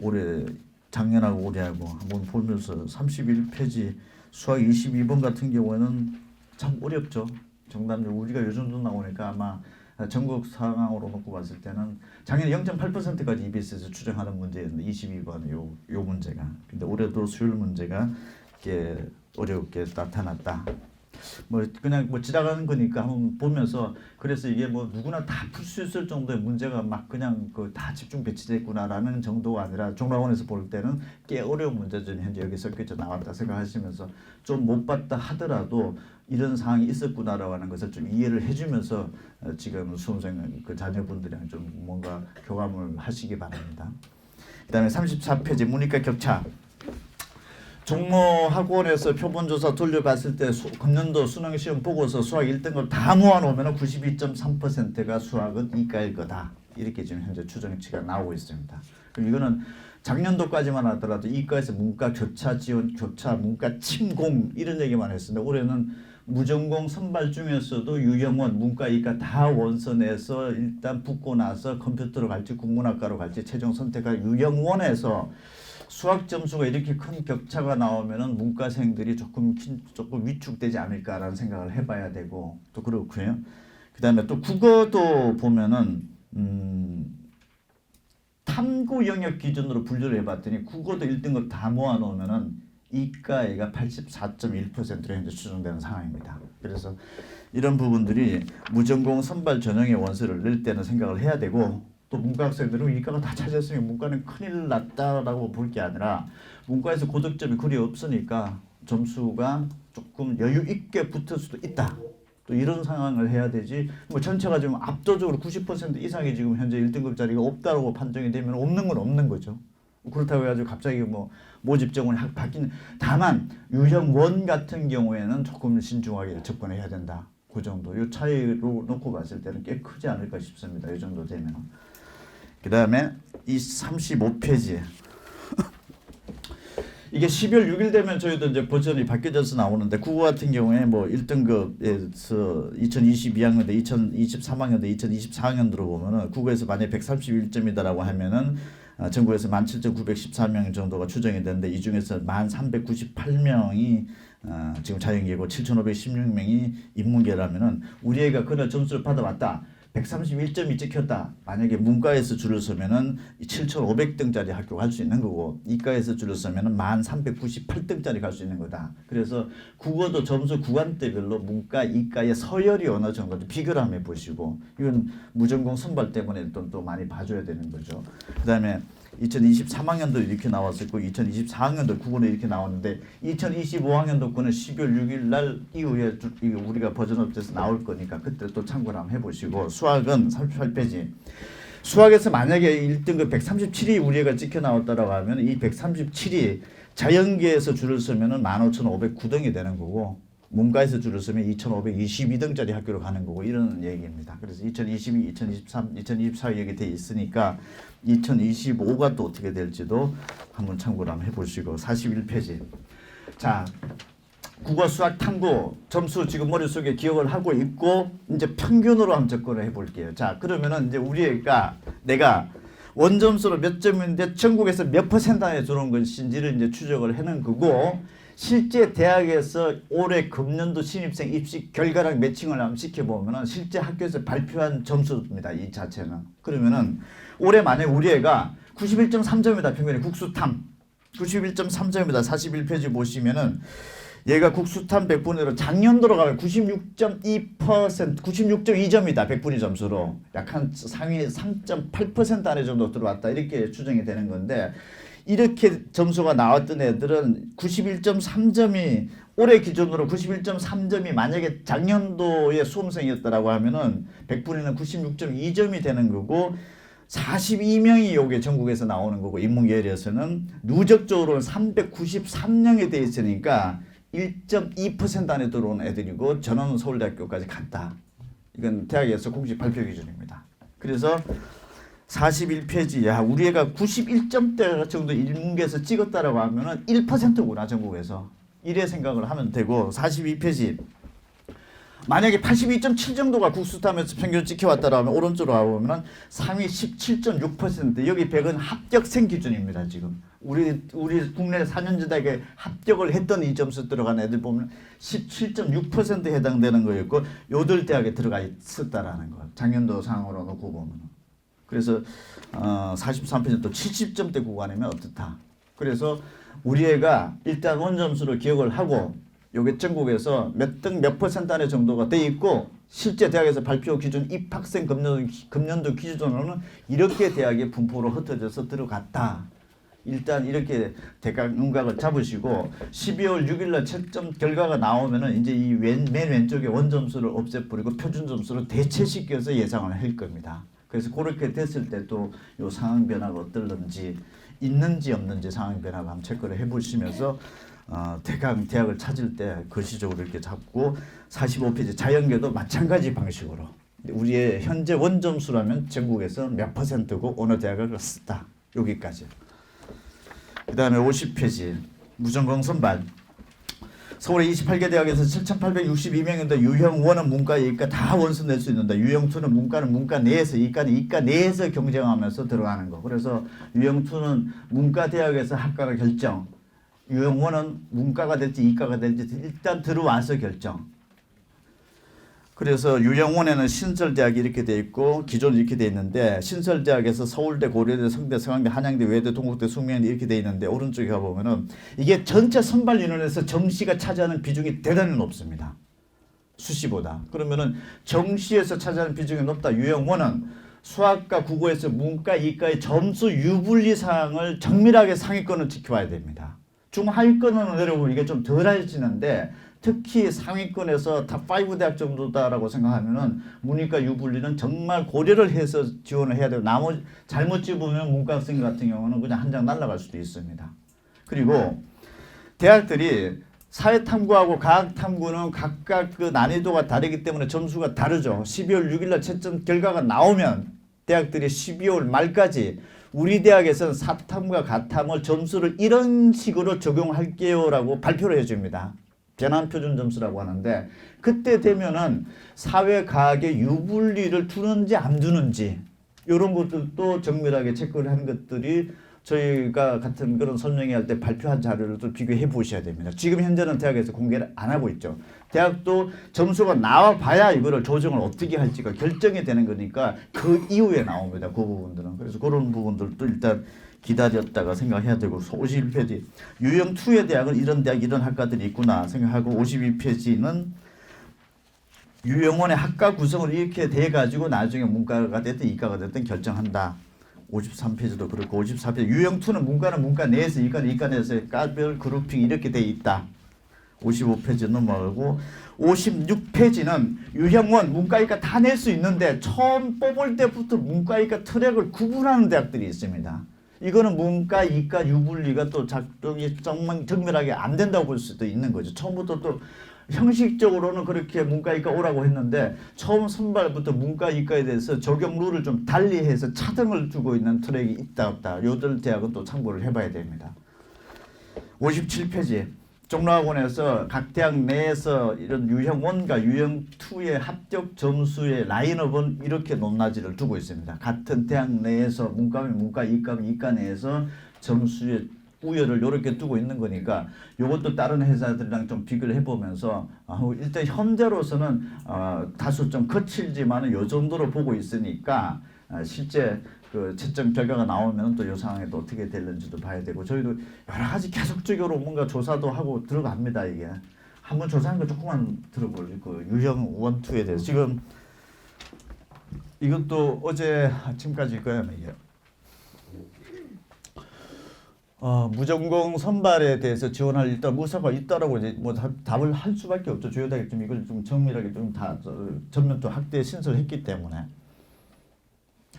올해 작년하고 올해하고 한번 보면서 31페이지 수학 22번 같은 경우에는 참 어렵죠. 정답률 우리가 요 정도 나오니까 아마 전국 상황으로 놓고 봤을 때는 작년에 0.8%까지 EBS에서 추정하는 문제였는데 22번 요 문제가. 근데 올해도 수율 문제가 이렇게 어렵게 나타났다. 뭐 그냥 뭐 지나가는 거니까 한번 보면서 그래서 이게 뭐 누구나 다 풀 수 있을 정도의 문제가 막 그냥 그 다 집중 배치됐구나라는 정도가 아니라 종합원에서 볼 때는 꽤 어려운 문제점이 현재 여기 섞여져 나왔다 생각하시면서 좀 못 봤다 하더라도 이런 상황이 있었구나라고 하는 것을 좀 이해를 해주면서 지금 수험생 그 자녀분들이랑 좀 뭔가 교감을 하시기 바랍니다. 그다음에 34페이지 문이과 격차. 종로학원에서 표본조사 돌려봤을 때 금년도 수능시험 보고서 수학 1등급 다 모아놓으면 92.3%가 수학은 이과일 거다. 이렇게 지금 현재 추정치가 나오고 있습니다. 그럼 이거는 작년도까지만 하더라도 이과에서 문과 교차 지원, 교차 문과 침공 이런 얘기만 했었는데 올해는 무전공 선발 중에서도 유형원, 문과, 이과 다 원선에서 일단 붙고 나서 컴퓨터로 갈지 국문학과로 갈지 최종 선택할 유형원에서 수학 점수가 이렇게 큰 격차가 나오면은 문과생들이 조금 위축되지 않을까라는 생각을 해봐야 되고 또 그렇고요. 그다음에 또 국어도 보면은 탐구 영역 기준으로 분류를 해봤더니 국어도 1등급 다 모아놓으면은 이과가 84.1%로 현재 추정되는 상황입니다. 그래서 이런 부분들이 무전공 선발 전형의 원서를 낼 때는 생각을 해야 되고 또 문과 학생들은 이과가 다 찾았으니 문과는 큰일 났다라고 볼 게 아니라 문과에서 고득점이 그리 없으니까 점수가 조금 여유 있게 붙을 수도 있다. 또 이런 상황을 해야 되지. 뭐 전체가 지금 압도적으로 90% 이상이 지금 현재 1등급 자리가 없다라고 판정이 되면 없는 건 없는 거죠. 그렇다고 해가지고 갑자기 뭐 모집 정원이 바뀌는. 다만 유형 원 같은 경우에는 조금 신중하게 접근해야 된다. 그 정도. 이 차이로 놓고 봤을 때는 꽤 크지 않을까 싶습니다. 이 정도 되면. 그 다음에 이 35페이지 이게 12월 6일 되면 저희도 이제 버전이 바뀌어져서 나오는데 국어 같은 경우에 뭐 1등급에서 2022학년도, 2023학년도, 2024학년도로 보면은 국어에서 만약 131점이다라고 하면은 전국에서 17,914명 정도가 추정이 되는데 이 중에서 1,398명이 지금 자연계고 7,516명이 인문계라면은 우리 애가 그날 점수를 받아왔다. 131점이 찍혔다. 만약에 문과에서 줄을 서면은 7,500등짜리 학교 갈 수 있는 거고 이과에서 줄을 서면은 1,398등짜리 갈 수 있는 거다. 그래서 국어도 점수 구간대별로 문과, 이과의 서열이 어느 정도 비교를 한번 해보시고 이건 무전공 선발 때문에 또 많이 봐줘야 되는 거죠. 그다음에 2023학년도 이렇게 나왔었고 2024학년도 국어는 이렇게 나왔는데 2025학년도 거는 12월 6일 날 이후에 우리가 버전 업돼서 나올 거니까 그때 또 참고를 한번 해보시고 수학은 38페이지 수학에서 만약에 1등급 137이 우리 애가 찍혀 나왔다라고 하면 이 137이 자연계에서 줄을 서면은 15,509등이 되는 거고 문과에서 줄을 서면 2,522등짜리 학교로 가는 거고 이런 얘기입니다. 그래서 2022, 2023, 2024 여기 돼 있으니까 2025가 또 어떻게 될지도 한번 참고를 한번 해보시고 41페이지 자, 국어, 수학, 탐구 점수 지금 머릿속에 기억을 하고 있고 이제 평균으로 한번 접근을 해볼게요. 자, 그러면은 이제 내가 원점수로 몇 점인데 전국에서 몇 퍼센트 안에 들어온 것인지를 이제 추적을 해놓은 거고 실제 대학에서 올해 금년도 신입생 입시 결과랑 매칭을 한번 시켜보면은 실제 학교에서 발표한 점수입니다. 이 자체는. 그러면은 올해 만에 우리 애가 91.3점이다. 평균에 국수탐 91.3점이다. 41페이지 보시면은 얘가 국수탐 100분으로 작년도로 가면 96.2%, 96.2점이다. 100분위 점수로. 약 한 상위 3.8% 안에 정도 들어왔다. 이렇게 추정이 되는 건데 이렇게 점수가 나왔던 애들은 91.3점이 올해 기준으로 91.3점이 만약에 작년도의 수험생이었다라고 하면은 100분위는 96.2점이 되는 거고 42명이 요게 전국에서 나오는 거고 인문계열에서는 누적적으로는 393명이 돼 있으니까 1.2% 안에 들어온 애들이고 전원 서울대학교까지 갔다. 이건 대학에서 공식 발표 기준입니다. 그래서 41페이지 야 우리 애가 91점대 정도 인문계에서 찍었다라고 하면은 1%구나 전국에서. 이래 생각을 하면 되고 42페이지 만약에 82.7 정도가 국수탐에서 평균 찍혀왔다라면 오른쪽으로 가보면 상위 17.6% 여기 100은 합격생 기준입니다. 지금 우리 국내 4년제 대학에 합격을 했던 이 점수 들어간 애들 보면 17.6% 해당되는 거였고 요들 대학에 들어가 있었다라는 거. 작년도 상으로 놓고 보면 그래서 43% 또 70점대 구간이면 어떻다. 그래서 우리 애가 일단 원점수를 기억을 하고 요게 전국에서 몇 등 몇 퍼센트 안에 정도가 돼 있고 실제 대학에서 발표 기준 입학생 금년도 기준으로는 이렇게 대학의 분포로 흩어져서 들어갔다. 일단 이렇게 대각 윤곽을 잡으시고 12월 6일날 채점 결과가 나오면은 이제 이 맨 왼쪽에 원점수를 없애버리고 표준 점수로 대체시켜서 예상을 할 겁니다. 그래서 그렇게 됐을 때 또 요 상황 변화가 어떨는지 있는지 없는지 상황 변화가 한번 체크를 해보시면서 대학을 찾을 때 거시적으로 이렇게 잡고 45페이지 자연계도 마찬가지 방식으로 우리의 현재 원점수라면 전국에서 몇 퍼센트고 어느 대학을 썼다. 여기까지. 그 다음에 50페이지 무전공 선발 서울의 28개 대학에서 7,862명인데 유형 1은 문과, 이과 다 원서 낼 수 있는데 유형 2는 문과는 문과 내에서 이과는 이과 내에서 경쟁하면서 들어가는 거. 그래서 유형 2는 문과 대학에서 학과가 결정. 유형 1은 문과가 될지 이과가 될지 일단 들어와서 결정. 그래서 유형 1에는 신설대학이 이렇게 돼 있고 기존 이렇게 돼 있는데 신설대학에서 서울대, 고려대, 성대, 성황대, 한양대, 외대, 동국대, 숙명대 이렇게 돼 있는데 오른쪽에 가보면은 이게 전체 선발 인원에서 정시가 차지하는 비중이 대단히 높습니다. 수시보다. 그러면은 정시에서 차지하는 비중이 높다. 유형 1은 수학과 국어에서 문과, 이과의 점수 유불리 사항을 정밀하게 상위권을 지켜봐야 됩니다. 중하위권은 내려보면 이게 좀 덜해지는데 특히 상위권에서 탑5 대학 정도다라고 생각하면은 문이과 유불리는 정말 고려를 해서 지원을 해야 되고 나머지 잘못 집으면 문과 학생 같은 경우는 그냥 한 장 날아갈 수도 있습니다. 그리고 대학들이 사회탐구하고 과학탐구는 각각 그 난이도가 다르기 때문에 점수가 다르죠. 12월 6일날 채점 결과가 나오면 대학들이 12월 말까지 우리 대학에서는 사탐과 과탐을 점수를 이런 식으로 적용할게요라고 발표를 해줍니다. 변환표준 점수라고 하는데 그때 되면은 사회과학의 유불리를 두는지 안 두는지 이런 것들도 정밀하게 체크를 하는 것들이 저희가 같은 그런 설명회 할 때 발표한 자료를 또 비교해 보셔야 됩니다. 지금 현재는 대학에서 공개를 안 하고 있죠. 대학도 점수가 나와 봐야 이거를 조정을 어떻게 할지가 결정이 되는 거니까 그 이후에 나옵니다. 그 부분들은. 그래서 그런 부분들도 일단 기다렸다가 생각해야 되고 51페이지 유형 2의 대학은 이런 대학 이런 학과들이 있구나 생각하고 52페이지는 유형 1의 학과 구성을 이렇게 돼가지고 나중에 문과가 됐든 이과가 됐든 결정한다. 53페이지도 그렇고 54페이지 유형 2는 문과는 문과 내에서 이과는 이과 내에서 과별 그룹핑 이렇게 돼 있다. 55페이지 넘어가고 56페이지는 유형 1 문과 이과 다 낼 수 있는데 처음 뽑을 때부터 문과 이과 트랙을 구분하는 대학들이 있습니다. 이거는 문과, 이과, 유불리가 또 작동이 정밀하게 안 된다고 볼 수도 있는 거죠. 처음부터 또 형식적으로는 그렇게 문과, 이과 오라고 했는데 처음 선발부터 문과, 이과에 대해서 적용 룰을 좀 달리해서 차등을 두고 있는 트랙이 있다 없다. 요들 대학은 또 참고를 해봐야 됩니다. 57페이지 종로학원에서 각 대학 내에서 이런 유형 1과 유형 2의 합격 점수의 라인업은 이렇게 높낮이를 두고 있습니다. 같은 대학 내에서 문과면 문과, 이과면 이과 내에서 점수의 우열을 이렇게 두고 있는 거니까 이것도 다른 회사들이랑 좀 비교를 해보면서 일단 현재로서는 다소 좀 거칠지만은 요 정도로 보고 있으니까 실제 그 채점 결과가 나오면 또 이 상황에도 어떻게 될는지도 봐야 되고 저희도 여러 가지 계속적으로 뭔가 조사도 하고 들어갑니다. 이게 한번 조사한 거 조금만 들어볼 그 유형 1, 2에 대해서 지금 이것도 어제 아침까지 거예요. 이게 무전공 선발에 대해서 지원할 일단 무사가 있다라고 이제 뭐 답을 할 수밖에 없죠. 조여대가 좀 이걸 좀 정밀하게 좀 다 전면 또 확대 신설했기 때문에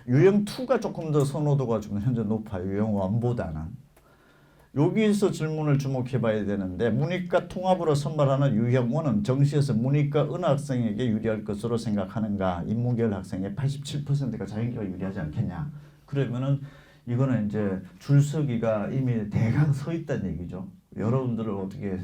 유형 2가 조금 더 선호도가 좀 현재 높아요. 유형 1보다는. 여기서 질문을 주목해봐야 되는데 문이과 통합으로 선발하는 유형 1은 정시에서 문이과 은하 학생에게 유리할 것으로 생각하는가? 인문계열 학생의 87%가 자연계가 유리하지 않겠냐? 그러면은 이거는 이제 줄서기가 이미 대강 서 있다는 얘기죠. 여러분들은 어떻게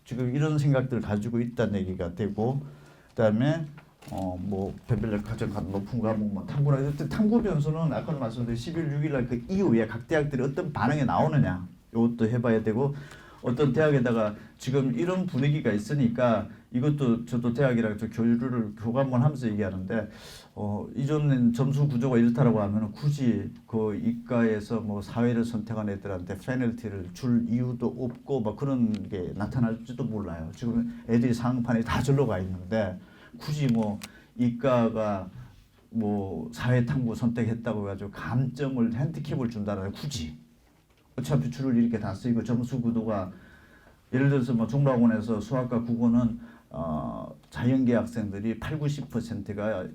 지금 이런 생각들을 가지고 있다는 얘기가 되고, 그다음에 뭐 변별력 가장 높은 과목 뭐 탐구나 탐구 변수는 아까 말씀드린 11월 6일 날 그 이후에 각 대학들이 어떤 반응이 나오느냐 이것도 해봐야 되고, 어떤 대학에다가 지금 이런 분위기가 있으니까 이것도 저도 대학이랑 저 교감을 하면서 얘기하는데 이전 점수 구조가 이렇다라고 하면 굳이 그 이과에서 뭐 사회를 선택한 애들한테 페널티를 줄 이유도 없고 막 그런 게 나타날지도 몰라요. 지금 애들이 상황판이 다 절로 가 있는데 굳이 뭐 이과가 뭐 사회탐구 선택했다고 해가지고 감점을 핸디캡을 준다는 굳이 어차피 줄을 이렇게 다 쓰이고 점수 구도가 예를 들어서 뭐 종로학원에서 수학과 국어는 자연계 학생들이 80~90%가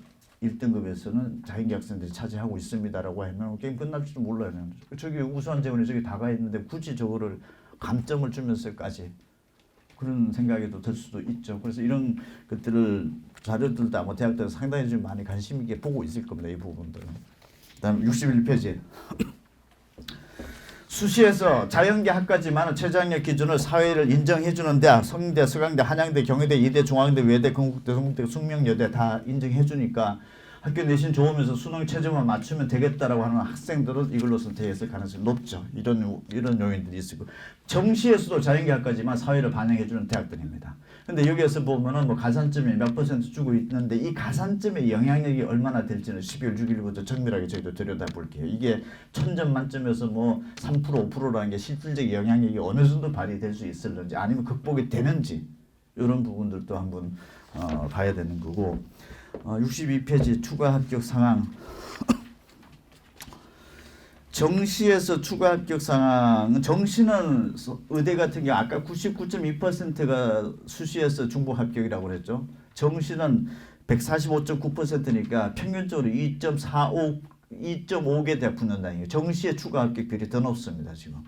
1등급에서는 자연계 학생들이 차지하고 있습니다라고 하면 게임 끝날지도 몰라요. 저기 우수한 재원이 저기 다가 있는데 굳이 저거를 감점을 주면서까지 그런 생각이 들 수도 있죠. 그래서 이런 것들을 자료들도 아마 대학들은 상당히 좀 많이 관심 있게 보고 있을 겁니다. 이 부분들은. 다음 61페이지. 수시에서 자연계 학과지만 최저학력 기준을 사회를 인정해주는 대학, 성대, 서강대, 한양대, 경희대, 이대, 중앙대, 외대, 건국대, 성북대, 숙명여대 다 인정해주니까 학교 내신 좋으면서 수능 최저만 맞추면 되겠다라고 하는 학생들은 이걸로 선택했을 가능성이 높죠. 이런 요인들이 있고 정시에서도 자연계 학과지만 사회를 반영해주는 대학들입니다. 근데 여기에서 보면은 뭐 가산점이 몇 % 주고 있는데 이 가산점의 영향력이 얼마나 될지는 12월 6일부터 정밀하게 저희도 들여다볼게요. 이게 1000점 만점에서 뭐 3% 5%라는 게 실질적 영향력이 어느 정도 발휘될 수 있을는지 아니면 극복이 되는지 이런 부분들도 한번 봐야 되는 거고 62페이지 추가 합격 상황 정시에서 추가 합격 상황은 정시는 의대 같은 경우 아까 99.2%가 수시에서 중복 합격이라고 그랬죠. 정시는 145.9%니까 평균적으로 2.5개 대학 붙는다는 게 정시의 추가 합격률이 더 높습니다. 지금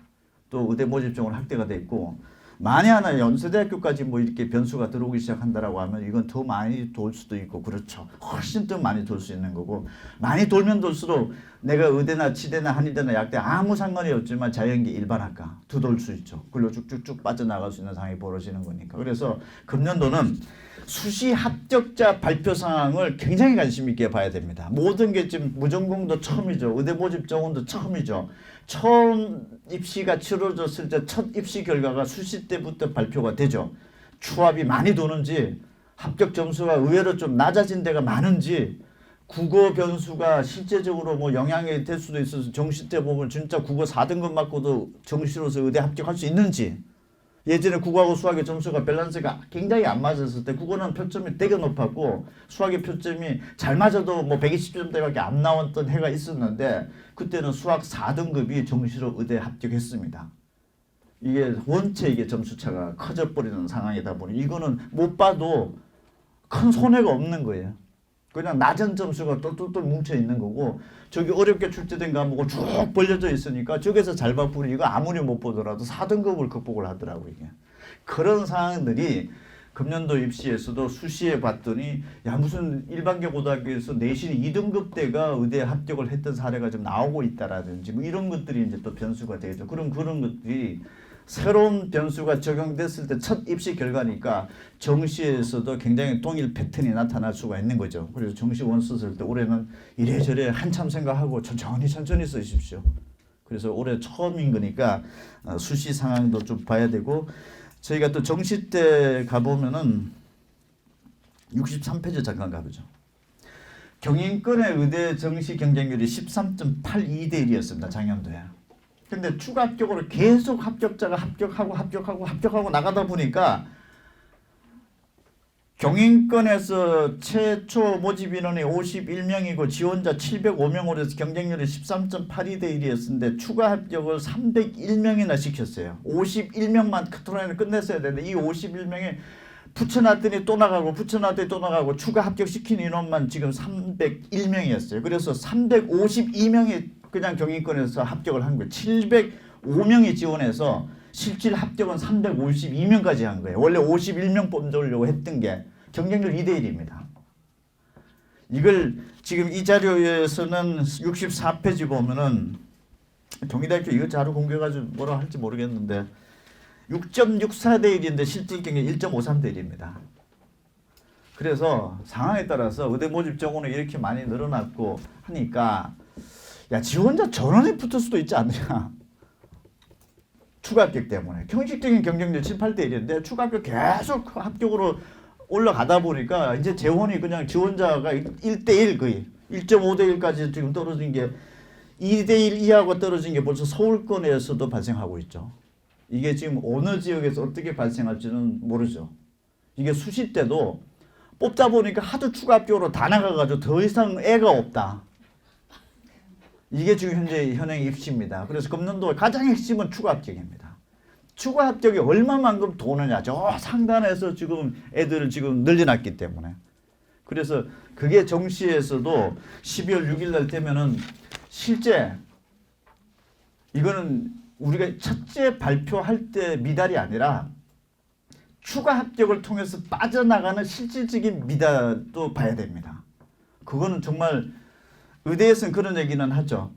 또 의대 모집적으로 확대가 돼 있고 만에 하나 연세대학교까지 뭐 이렇게 변수가 들어오기 시작한다라고 하면 이건 더 많이 돌 수도 있고 그렇죠. 훨씬 더 많이 돌 수 있는 거고 많이 돌면 돌수록 내가 의대나 치대나 한의대나 약대 아무 상관이 없지만 자연계 일반학과 더 돌 수 있죠. 그걸로 쭉쭉쭉 빠져나갈 수 있는 상황이 벌어지는 거니까. 그래서 금년도는 수시 합격자 발표 상황을 굉장히 관심 있게 봐야 됩니다. 모든 게 지금 무전공도 처음이죠. 의대 모집 정원도 처음이죠. 처음 입시가 치러졌을 때 첫 입시 결과가 수시 때부터 발표가 되죠. 추합이 많이 도는지 합격 점수가 의외로 좀 낮아진 데가 많은지 국어 변수가 실제적으로 뭐 영향이 될 수도 있어서 정시 때 보면 진짜 국어 4등급 맞고도 정시로서 의대 합격할 수 있는지 예전에 국어하고 수학의 점수가 밸런스가 굉장히 안 맞았을 때 국어는 표점이 되게 높았고 수학의 표점이 잘 맞아도 뭐 120점대밖에 안 나왔던 해가 있었는데 그때는 수학 4등급이 정시로 의대 합격했습니다. 이게 원체 이게 점수차가 커져버리는 상황이다 보니 이거는 못 봐도 큰 손해가 없는 거예요. 그냥 낮은 점수가 똘똘똘 뭉쳐 있는 거고 저기 어렵게 출제된 과목은 쭉 벌려져 있으니까 저기서 잘 봐보니 이거 아무리 못 보더라도 4등급을 극복을 하더라고요. 이게. 그런 상황들이 금년도 입시에서도 수시에 봤더니 야 무슨 일반계 고등학교에서 내신 2등급대가 의대 합격을 했던 사례가 좀 나오고 있다라든지 뭐 이런 것들이 이제 또 변수가 되죠. 그런 것들이 새로운 변수가 적용됐을 때 첫 입시 결과니까 정시에서도 굉장히 동일 패턴이 나타날 수가 있는 거죠. 그래서 정시 원서 쓸 때 올해는 이래저래 한참 생각하고 천천히 쓰십시오. 그래서 올해 처음인 거니까 수시 상황도 좀 봐야 되고, 저희가 또 정시 때 가보면은 63페이지 잠깐 가보죠. 경인권의 의대 정시 경쟁률이 13.82대 1이었습니다. 작년도에. 근데 추가 합격으로 계속 합격자가 합격하고 나가다 보니까 경인권에서 최초 모집 인원이 51명이고 지원자 705명으로 해서 경쟁률이 13.82대 1이었는데 추가 합격을 301명이나 시켰어요. 51명만 토론회를 끝냈어야 되는데 이 51명이 붙여놨더니 또 나가고 추가 합격시킨 인원만 지금 301명이었어요. 그래서 352명이 그냥 경인권에서 합격을 한 거예요. 705명이 지원해서 실질 합격은 352명까지 한 거예요. 원래 51명 뽑으려고 했던 게 경쟁률 2대 1입니다. 이걸 지금 이 자료에서는 64페이지 보면은 경희대학교 이거 자료 공개해가지고 뭐라 할지 모르겠는데 6.64대 1인데 실질 경쟁 1.53대 1입니다. 그래서 상황에 따라서 의대 모집 정원이 이렇게 많이 늘어났고 하니까 야 지원자 전원이 붙을 수도 있지 않느냐. 추가 합격 때문에. 형식적인 경쟁률 7, 8대 1인데 추가 합격 계속 합격으로 올라가다 보니까 이제 재원이 그냥 지원자가 1대1 거의 1.5대 1까지 지금 떨어진 게 2대 1 이하고 떨어진 게 벌써 서울권에서도 발생하고 있죠. 이게 지금 어느 지역에서 어떻게 발생할지는 모르죠. 이게 수시 때도 뽑다 보니까 하도 추가 합격으로 다 나가가지고 더 이상 애가 없다. 이게 지금 현재 현행 입시입니다. 그래서 금년도 가장 핵심은 추가 합격입니다. 추가 합격이 얼마만큼 도느냐. 저 상단에서 지금 애들을 지금 늘려놨기 때문에. 그래서 그게 정시에서도 12월 6일 날 되면은 실제 이거는 우리가 첫째 발표할 때 미달이 아니라 추가 합격을 통해서 빠져나가는 실질적인 미달도 봐야 됩니다. 그거는 정말 의대에서는 그런 얘기는 하죠.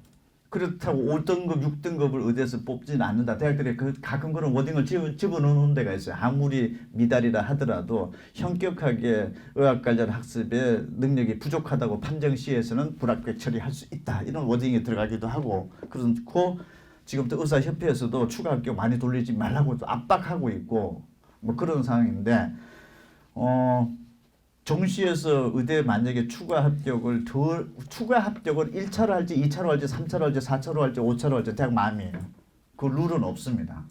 그렇다고 5등급, 6등급을 의대에서 뽑지는 않는다. 대학들이 가끔 그런 워딩을 집어넣는 데가 있어요. 아무리 미달이라 하더라도 현격하게 의학 관련 학습에 능력이 부족하다고 판정 시에서는 불합격 처리할 수 있다. 이런 워딩이 들어가기도 하고 그렇고 지금 또 의사협회에서도 추가 합격 많이 돌리지 말라고 압박하고 있고 뭐 그런 상황인데 정시에서 의대 만약에 추가 합격을 1차로 할지 2차로 할지 3차로 할지 4차로 할지 5차로 할지 대학 마음이에요. 그 룰은 없습니다.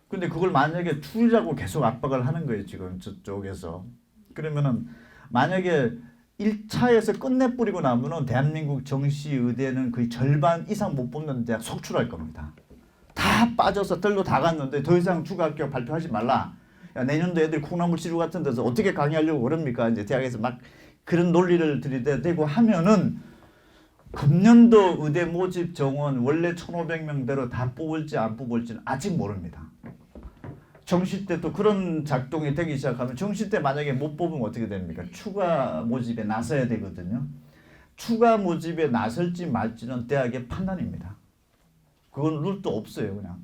근데 그걸 만약에 줄이라고 계속 압박을 하는 거예요. 지금 저쪽에서. 그러면은 만약에 1차에서 끝내버리고 나면은 대한민국 정시 의대는 거의 절반 이상 못 뽑는 대학 속출할 겁니다. 다 빠져서 뜰로 다 갔는데 더 이상 추가 합격 발표하지 말라. 야, 내년도 애들 콩나물 시루 같은 데서 어떻게 강의하려고 그럽니까? 이제 대학에서 막 그런 논리를 들이대고 하면은 금년도 의대 모집 정원 원래 1,500명대로 다 뽑을지 안 뽑을지는 아직 모릅니다. 정시 때 또 그런 작동이 되기 시작하면 정시 때 만약에 못 뽑으면 어떻게 됩니까? 추가 모집에 나서야 되거든요. 추가 모집에 나설지 말지는 대학의 판단입니다. 그건 룰도 없어요, 그냥.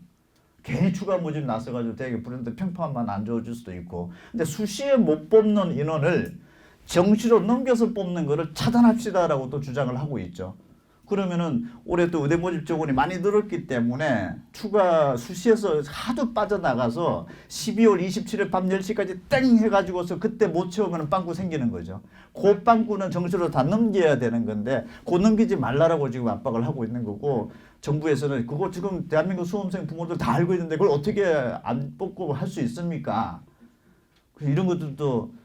괜히 추가 모집 나서가지고 대학의 브랜드 평판만 안 좋아질 수도 있고. 근데 수시에 못 뽑는 인원을 정시로 넘겨서 뽑는 거를 차단합시다라고 또 주장을 하고 있죠. 그러면은 올해 또 의대 모집 정원이 많이 늘었기 때문에 추가 수시에서 하도 빠져나가서 12월 27일 밤 10시까지 땡 해가지고서 그때 못 채우면 빵꾸 생기는 거죠. 그 빵꾸는 정시로 다 넘겨야 되는 건데 그 넘기지 말라라고 지금 압박을 하고 있는 거고 정부에서는 그거 지금 대한민국 수험생 부모들 다 알고 있는데 그걸 어떻게 안 뽑고 할 수 있습니까? 이런 것들도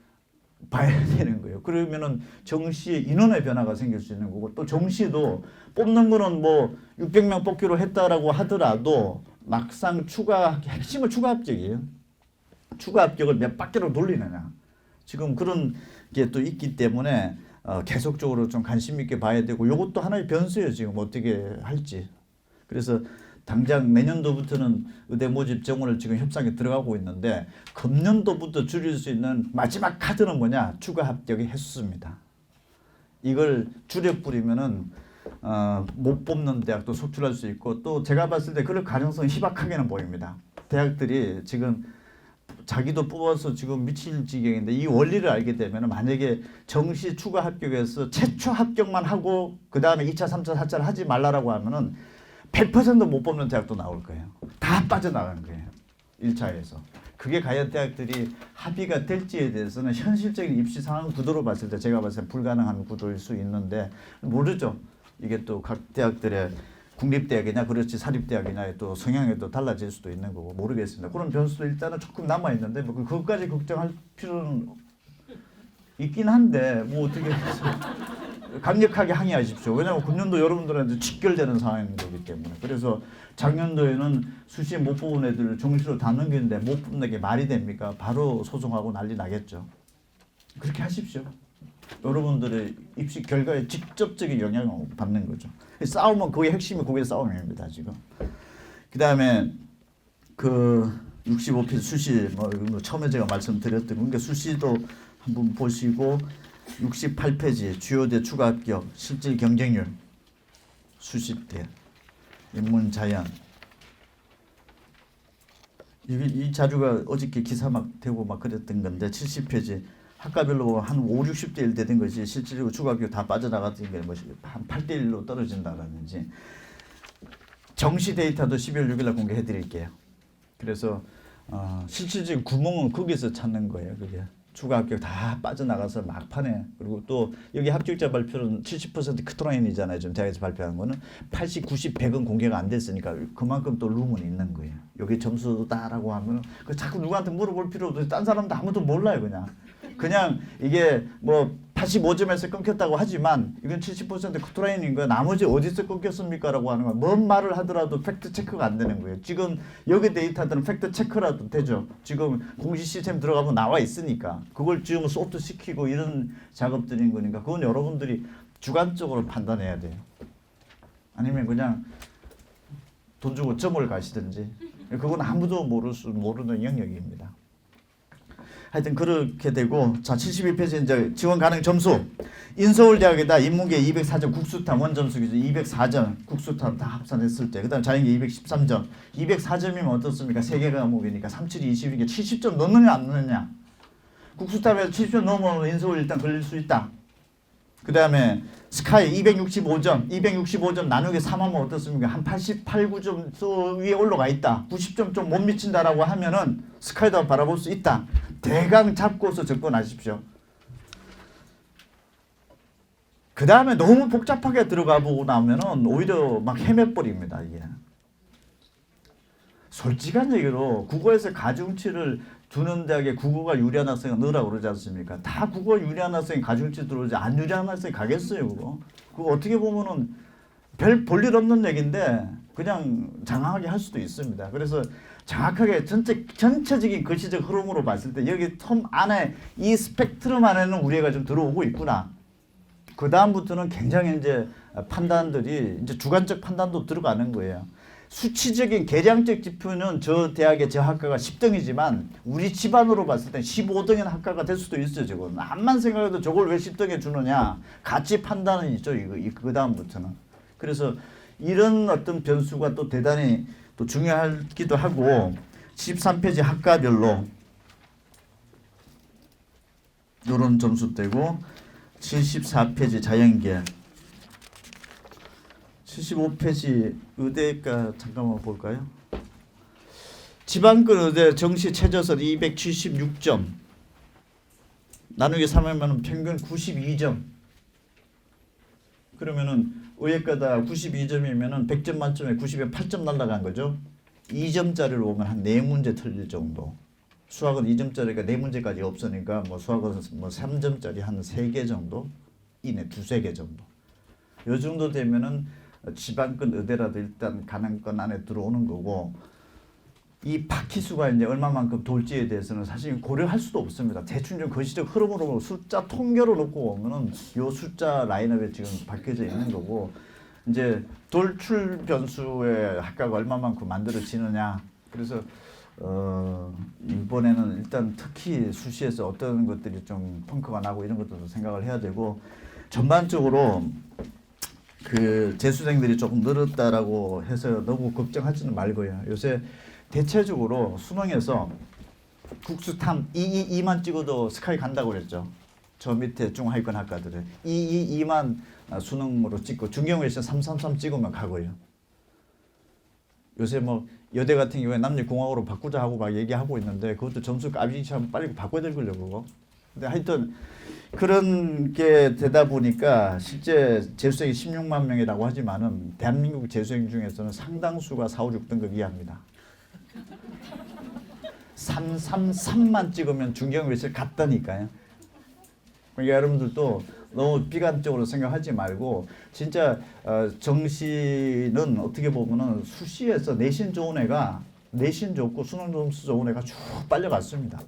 봐야 되는 거예요. 그러면은 정시에 인원의 변화가 생길 수 있는 거고 또 정시도 뽑는 거는 뭐 600명 뽑기로 했다라고 하더라도 막상 핵심은 추가 합격이에요. 추가 합격을 몇 바퀴로 돌리느냐. 지금 그런 게 또 있기 때문에 계속적으로 좀 관심 있게 봐야 되고 이것도 하나의 변수예요. 지금 어떻게 할지. 그래서 당장 내년도부터는 의대 모집 정원을 지금 협상에 들어가고 있는데 금년도부터 줄일 수 있는 마지막 카드는 뭐냐? 추가 합격의 횟수입니다. 이걸 줄여버리면은 못 뽑는 대학도 속출할 수 있고 또 제가 봤을 때 그럴 가능성이 희박하게는 보입니다. 대학들이 지금 자기도 뽑아서 지금 미칠 지경인데 이 원리를 알게 되면 만약에 정시 추가 합격에서 최초 합격만 하고 그 다음에 2차, 3차, 4차를 하지 말라라고 하면은 100%못 뽑는 대학도 나올 거예요. 다 빠져나가는 거예요. 1차에서. 그게 과연 대학들이 합의가 될지에 대해서는 현실적인 입시 상황 구도로 봤을 때 제가 봤을 때 불가능한 구도일 수 있는데 모르죠. 이게 또 각 대학들의 국립대학이냐 그렇지 사립대학이냐의 또 성향이 또 달라질 수도 있는 거고 모르겠습니다. 그런 변수도 일단은 조금 남아 있는데 뭐 그것까지 걱정할 필요는 있긴 한데 뭐 어떻게 강력하게 항의하십시오. 왜냐하면 금년도 여러분들한테 직결되는 상황인 거기 때문에. 그래서 작년도에는 수시에 못 뽑은 애들을 정시로 다 넘기는데 못 뽑는 게 말이 됩니까? 바로 소송하고 난리 나겠죠. 그렇게 하십시오. 여러분들의 입시 결과에 직접적인 영향을 받는 거죠. 싸움은 그게 핵심이 그게 싸움입니다. 지금. 그 다음에 그 65페이지 수시 뭐 처음에 제가 말씀드렸던 그러니까 수시도 한번 보시고 68페이지 주요대 추가 합격 실질 경쟁률 수시대 인문 자연 이 자료가 어저께 기사 막 되고 막 그랬던 건데 70페이지 학과별로 한 5, 60대 1 되는 것이 실질적으로 추가 합격 다 빠져나갔던 게 한 8대 1로 떨어진다라든지 정시 데이터도 12월 6일 날 공개해 드릴게요. 그래서 실질적인 구멍은 거기서 찾는 거예요. 그게 추가 합격 다 빠져나가서 막판에 그리고 또 여기 합격자 발표는 70% 커트라인이잖아요. 지금 대학에서 발표하는 거는 80, 90, 100은 공개가 안 됐으니까 그만큼 또 룸은 있는 거예요. 여기 점수다라고 하면 그 자꾸 누구한테 물어볼 필요도 없어요. 딴 사람도 아무도 몰라요. 그냥 이게 뭐 85점에서 끊겼다고 하지만 이건 70% 커트라인인 거야. 나머지 어디서 끊겼습니까? 라고 하는 거야. 뭔 말을 하더라도 팩트 체크가 안 되는 거예요. 지금 여기 데이터들은 팩트 체크라도 되죠. 지금 공시 시스템 들어가면 나와 있으니까. 그걸 지금 소프트 시키고 이런 작업들인 거니까 그건 여러분들이 주관적으로 판단해야 돼요. 아니면 그냥 돈 주고 점을 가시든지. 그건 아무도 모르는 영역입니다. 하여튼 그렇게 되고 자 72페이지 이제 지원 가능 점수 인서울대학에다 인문계 204점 국수탐 원점수 기준 204점 국수탐 다 합산했을 때 그다음 자연계 213점 204점이면 어떻습니까? 3개 과목이니까 37이 20이니까 70점 넣느냐 안 넣느냐 국수탐에서 70점 넘으면 인서울 일단 걸릴 수 있다. 그 다음에 스카이 265점 265점 나누기 3하면 어떻습니까? 한 88, 9점 위에 올라가 있다. 90점 좀 못 미친다라고 하면은 스카이도 바라볼 수 있다. 대강 잡고서 접근하십시오. 그 다음에 너무 복잡하게 들어가 보고 나면은 오히려 막 헤매버립니다. 이게. 솔직한 얘기로 국어에서 가중치를 두는 대학에 국어가 유리한 학생을 넣으라고 그러지 않습니까? 다 국어 유리한 학생이 가중치 들어오지 안 유리한 학생이 가겠어요. 그거 어떻게 보면은 별 볼 일 없는 얘기인데 그냥 장황하게 할 수도 있습니다. 그래서 정확하게 전체적인 거시적 흐름으로 봤을 때 여기 텀 안에 이 스펙트럼 안에는 우리가 좀 들어오고 있구나. 그 다음부터는 굉장히 이제 판단들이 이제 주관적 판단도 들어가는 거예요. 수치적인 계량적 지표는 저 대학의 저 학과가 10등이지만 우리 집안으로 봤을 때 15등인 학과가 될 수도 있어요. 저건 암만 생각해도 저걸 왜 10등에 주느냐 가치 판단은 있죠. 그 다음부터는. 그래서 이런 어떤 변수가 또 대단히 또 중요하기도 하고 13페이지 학과별로 이런 점수대고 74페이지 자연계 75페이지 의대과 잠깐만 볼까요? 지방권 의대 정시 최저선 276점 나누기 3하면 평균 92점 그러면은 의예과다 92점이면은 100점 만점에 90에 8점 날라간 거죠. 2점짜리로 오면 한 4문제 틀릴 정도. 수학은 2점짜리가 4문제까지 없으니까 뭐 수학은 뭐 3점짜리 한 3개 정도 이내 2-3개 정도. 요 정도 되면은 지방권 의대라도 일단 가능권 안에 들어오는 거고 이 바퀴수가 이제 얼마만큼 돌지에 대해서는 사실 고려할 수도 없습니다. 대충 좀 거시적 흐름으로 숫자 통계로 놓고 오면은 요 숫자 라인업에 지금 밝혀져 있는 거고 이제 돌출 변수의 학과가 얼마만큼 만들어지느냐. 그래서 이번에는 일단 특히 수시에서 어떤 것들이 좀 펑크가 나고 이런 것들도 생각을 해야 되고 전반적으로 그 재수생들이 조금 늘었다라고 해서 너무 걱정하지는 말고요. 요새 대체적으로 수능에서 국수탐 222만 찍어도 스카이 간다고 그랬죠. 저 밑에 중하위권 학과들은 222만 수능으로 찍고 중경외시 333 찍으면 가고요. 요새 뭐 여대 같은 경우에 남녀공학으로 바꾸자 하고 막 얘기하고 있는데 그것도 점수 까비치면 빨리 바꿔야 될 걸요 그거. 근데 하여튼 그런 게 되다 보니까 실제 재수생이 16만 명이라고 하지만은 대한민국 재수생 중에서는 상당수가 4, 5, 6등급 이하입니다. 333만 찍으면 중경외시를 갔다니까요. 그러니까 여러분들도 너무 비관적으로 생각하지 말고 진짜 정시는 어떻게 보면은 수시에서 내신 좋은 애가 내신 좋고 수능 점수 좋은 애가 쭉 빨려갔습니다.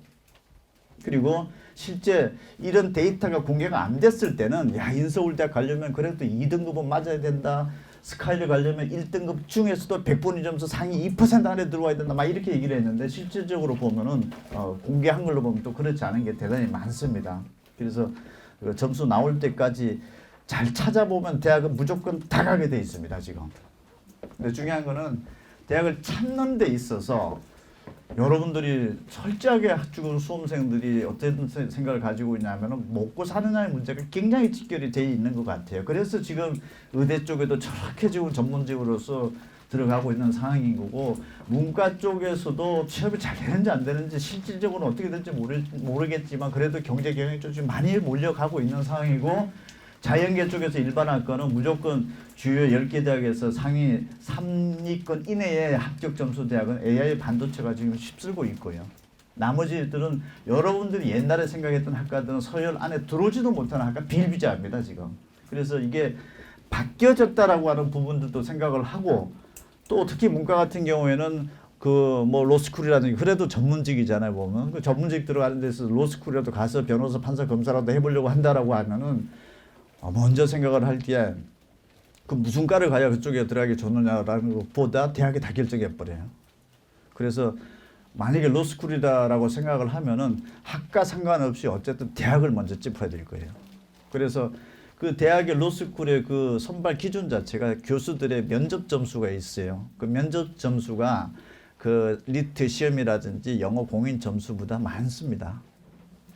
그리고 실제 이런 데이터가 공개가 안 됐을 때는 야 인서울대학 가려면 그래도 2등급은 맞아야 된다. 스카이를 가려면 1등급 중에서도 100분위 점수 상위 2% 안에 들어와야 된다. 막 이렇게 얘기를 했는데 실질적으로 보면은 공개한 걸로 보면 또 그렇지 않은 게 대단히 많습니다. 그래서 점수 나올 때까지 잘 찾아보면 대학은 무조건 다 가게 돼 있습니다 지금. 근데 중요한 거는 대학을 찾는 데 있어서 여러분들이 철저하게 학주고 수험생들이 어떤 생각을 가지고 있냐면은 먹고 사느냐의 문제가 굉장히 직결이 돼 있는 것 같아요. 그래서 지금 의대 쪽에도 저렇게 지금 전문직으로서 들어가고 있는 상황인 거고 문과 쪽에서도 취업이 잘 되는지 안 되는지 실질적으로 어떻게 될지 모르겠지만 그래도 경제 경영 쪽이 많이 몰려가고 있는 상황이고 자연계 쪽에서 일반학과는 무조건 주요 10개 대학에서 상위 3위권 이내의 합격 점수 대학은 AI 반도체가 지금 휩쓸고 있고요. 나머지들은 여러분들이 옛날에 생각했던 학과들은 서열 안에 들어오지도 못하는 학과 비일비재합니다 지금. 그래서 이게 바뀌어졌다라고 하는 부분들도 생각을 하고 또 특히 문과 같은 경우에는 그 뭐 로스쿨이라든지 그래도 전문직이잖아요 보면 그 전문직 들어가는 데서 로스쿨이라도 가서 변호사 판사 검사라도 해보려고 한다라고 하면은 먼저 생각을 할 때 그 무슨 과를 가야 그쪽에 들어가기 좋느냐라는 것보다 대학이 다 결정해 버려요. 그래서 만약에 로스쿨이다라고 생각을 하면은 학과 상관없이 어쨌든 대학을 먼저 짚어야 될 거예요. 그래서 그 대학의 로스쿨의 그 선발 기준 자체가 교수들의 면접 점수가 있어요. 그 면접 점수가 그 리트 시험이라든지 영어 공인 점수보다 많습니다.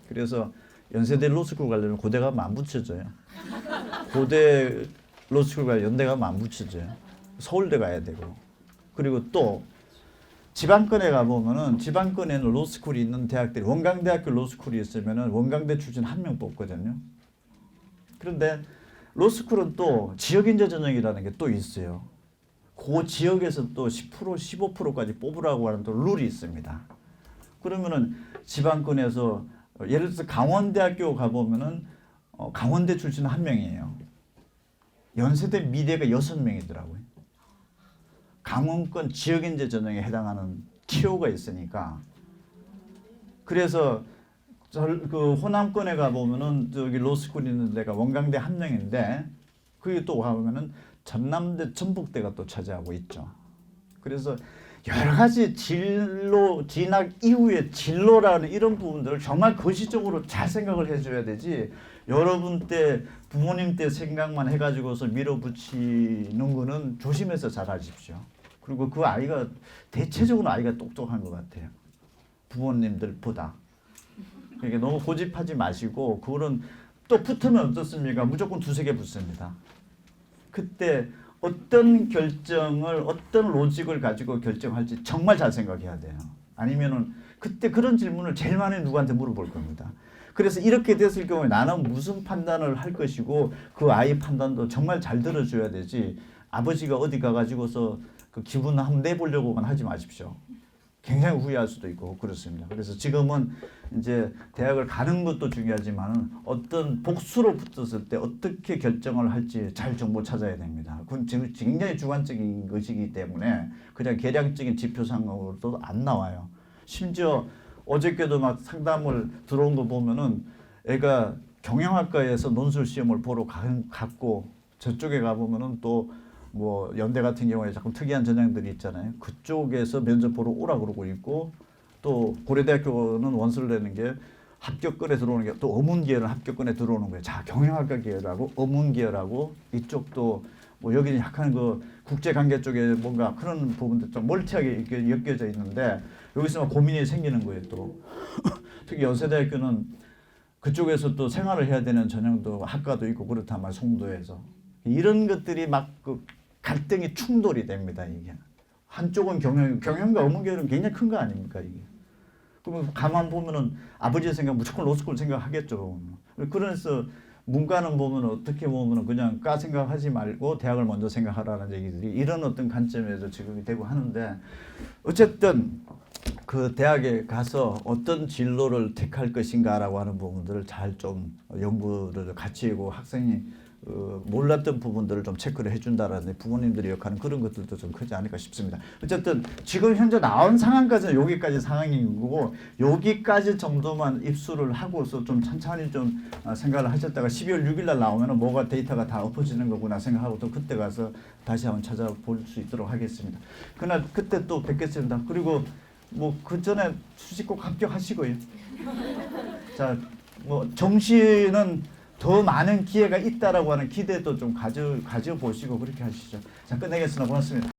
그래서 연세대 로스쿨 가려면 고대 가면 안 붙여줘요. 고대 로스쿨 가면 연대 가면 안 붙여줘요. 서울대 가야 되고. 그리고 또 지방권에 가보면은 지방권에는 로스쿨이 있는 대학들이 원광대학교 로스쿨이 있으면은 원광대 출신 한 명 뽑거든요. 그런데 로스쿨은 또 지역인재 전형이라는 게 또 있어요. 그 지역에서 또 10% 15%까지 뽑으라고 하는 또 룰이 있습니다. 그러면은 지방권에서 예를 들어서 강원대학교 가보면은 강원대 출신 한 명이에요. 연세대 미대가 6명이더라고요. 강원권 지역인재 전형에 해당하는 티오가 있으니까 그래서 그 호남권에 가보면은 저기 로스쿨 있는 데가 원광대 한 명인데 그게 또 가보면은 전남대 전북대가 또 차지하고 있죠. 그래서 여러 가지 진로 진학 이후의 진로라는 이런 부분들을 정말 거시적으로 잘 생각을 해줘야 되지 여러분 때 부모님 때 생각만 해가지고서 밀어붙이는 거는 조심해서 잘 하십시오. 그리고 그 아이가 대체적으로 아이가 똑똑한 것 같아요. 부모님들보다. 그러니까 너무 고집하지 마시고 그거는 또 붙으면 어떻습니까? 무조건 두세 개 붙습니다. 그때 어떤 결정을 어떤 로직을 가지고 결정할지 정말 잘 생각해야 돼요. 아니면은 그때 그런 질문을 제일 많이 누구한테 물어볼 겁니다. 그래서 이렇게 됐을 경우에 나는 무슨 판단을 할 것이고 그 아이 판단도 정말 잘 들어줘야 되지 아버지가 어디 가가지고서 그 기분 한번 내보려고만 하지 마십시오. 굉장히 후회할 수도 있고 그렇습니다. 그래서 지금은 이제 대학을 가는 것도 중요하지만 어떤 복수로 붙었을 때 어떻게 결정을 할지 잘 정보 찾아야 됩니다. 그건 지금 굉장히 주관적인 것이기 때문에 그냥 계량적인 지표상으로도 안 나와요. 심지어 어저께도 막 상담을 들어온 거 보면은 애가 경영학과에서 논술 시험을 보러 갔고 저쪽에 가보면은 또 뭐 연대 같은 경우에 조금 특이한 전형들이 있잖아요. 그쪽에서 면접 보러 오라 그러고 있고 또 고려대학교는 원서를 내는 게 합격권에 들어오는 게 또 어문계열은 합격권에 들어오는 거예요. 자 경영학과 계열하고 어문계열하고 이쪽도 뭐 여기는 약간 그 국제 관계 쪽에 뭔가 그런 부분도 좀 멀티하게 이렇게 엮여져 있는데 여기서 고민이 생기는 거예요 또. 특히 연세대학교는 그쪽에서 또 생활을 해야 되는 전형도 학과도 있고 그렇다면 송도에서 이런 것들이 막 그 갈등이 충돌이 됩니다 이게. 한쪽은 경영과 업무결은 굉장히 큰 거 아닙니까 이게. 그러면 가만 보면은 아버지의 생각 무조건 로스쿨 생각하겠죠. 그래서 문과는 보면 어떻게 보면 그냥 과 생각하지 말고 대학을 먼저 생각하라는 얘기들이 이런 어떤 관점에서 지금이 되고 하는데 어쨌든 그 대학에 가서 어떤 진로를 택할 것인가라고 하는 부분들을 잘 좀 연구를 같이 하고 학생이 몰랐던 부분들을 좀 체크를 해준다라는 부모님들이 역할은 그런 것들도 좀 크지 않을까 싶습니다. 어쨌든 지금 현재 나온 상황까지는 여기까지 상황인 거고 여기까지 정도만 입수를 하고서 좀 천천히 좀 생각을 하셨다가 12월 6일 날 나오면 뭐가 데이터가 다 엎어지는 거구나 생각하고 또 그때 가서 다시 한번 찾아볼 수 있도록 하겠습니다. 그날 그때 또 뵙겠습니다. 그리고 뭐 그 전에 수시 꼭 합격하시고요. 자, 뭐 정시는 더 많은 기회가 있다라고 하는 기대도 좀 가져 보시고 그렇게 하시죠. 자, 끝내겠습니다. 고맙습니다.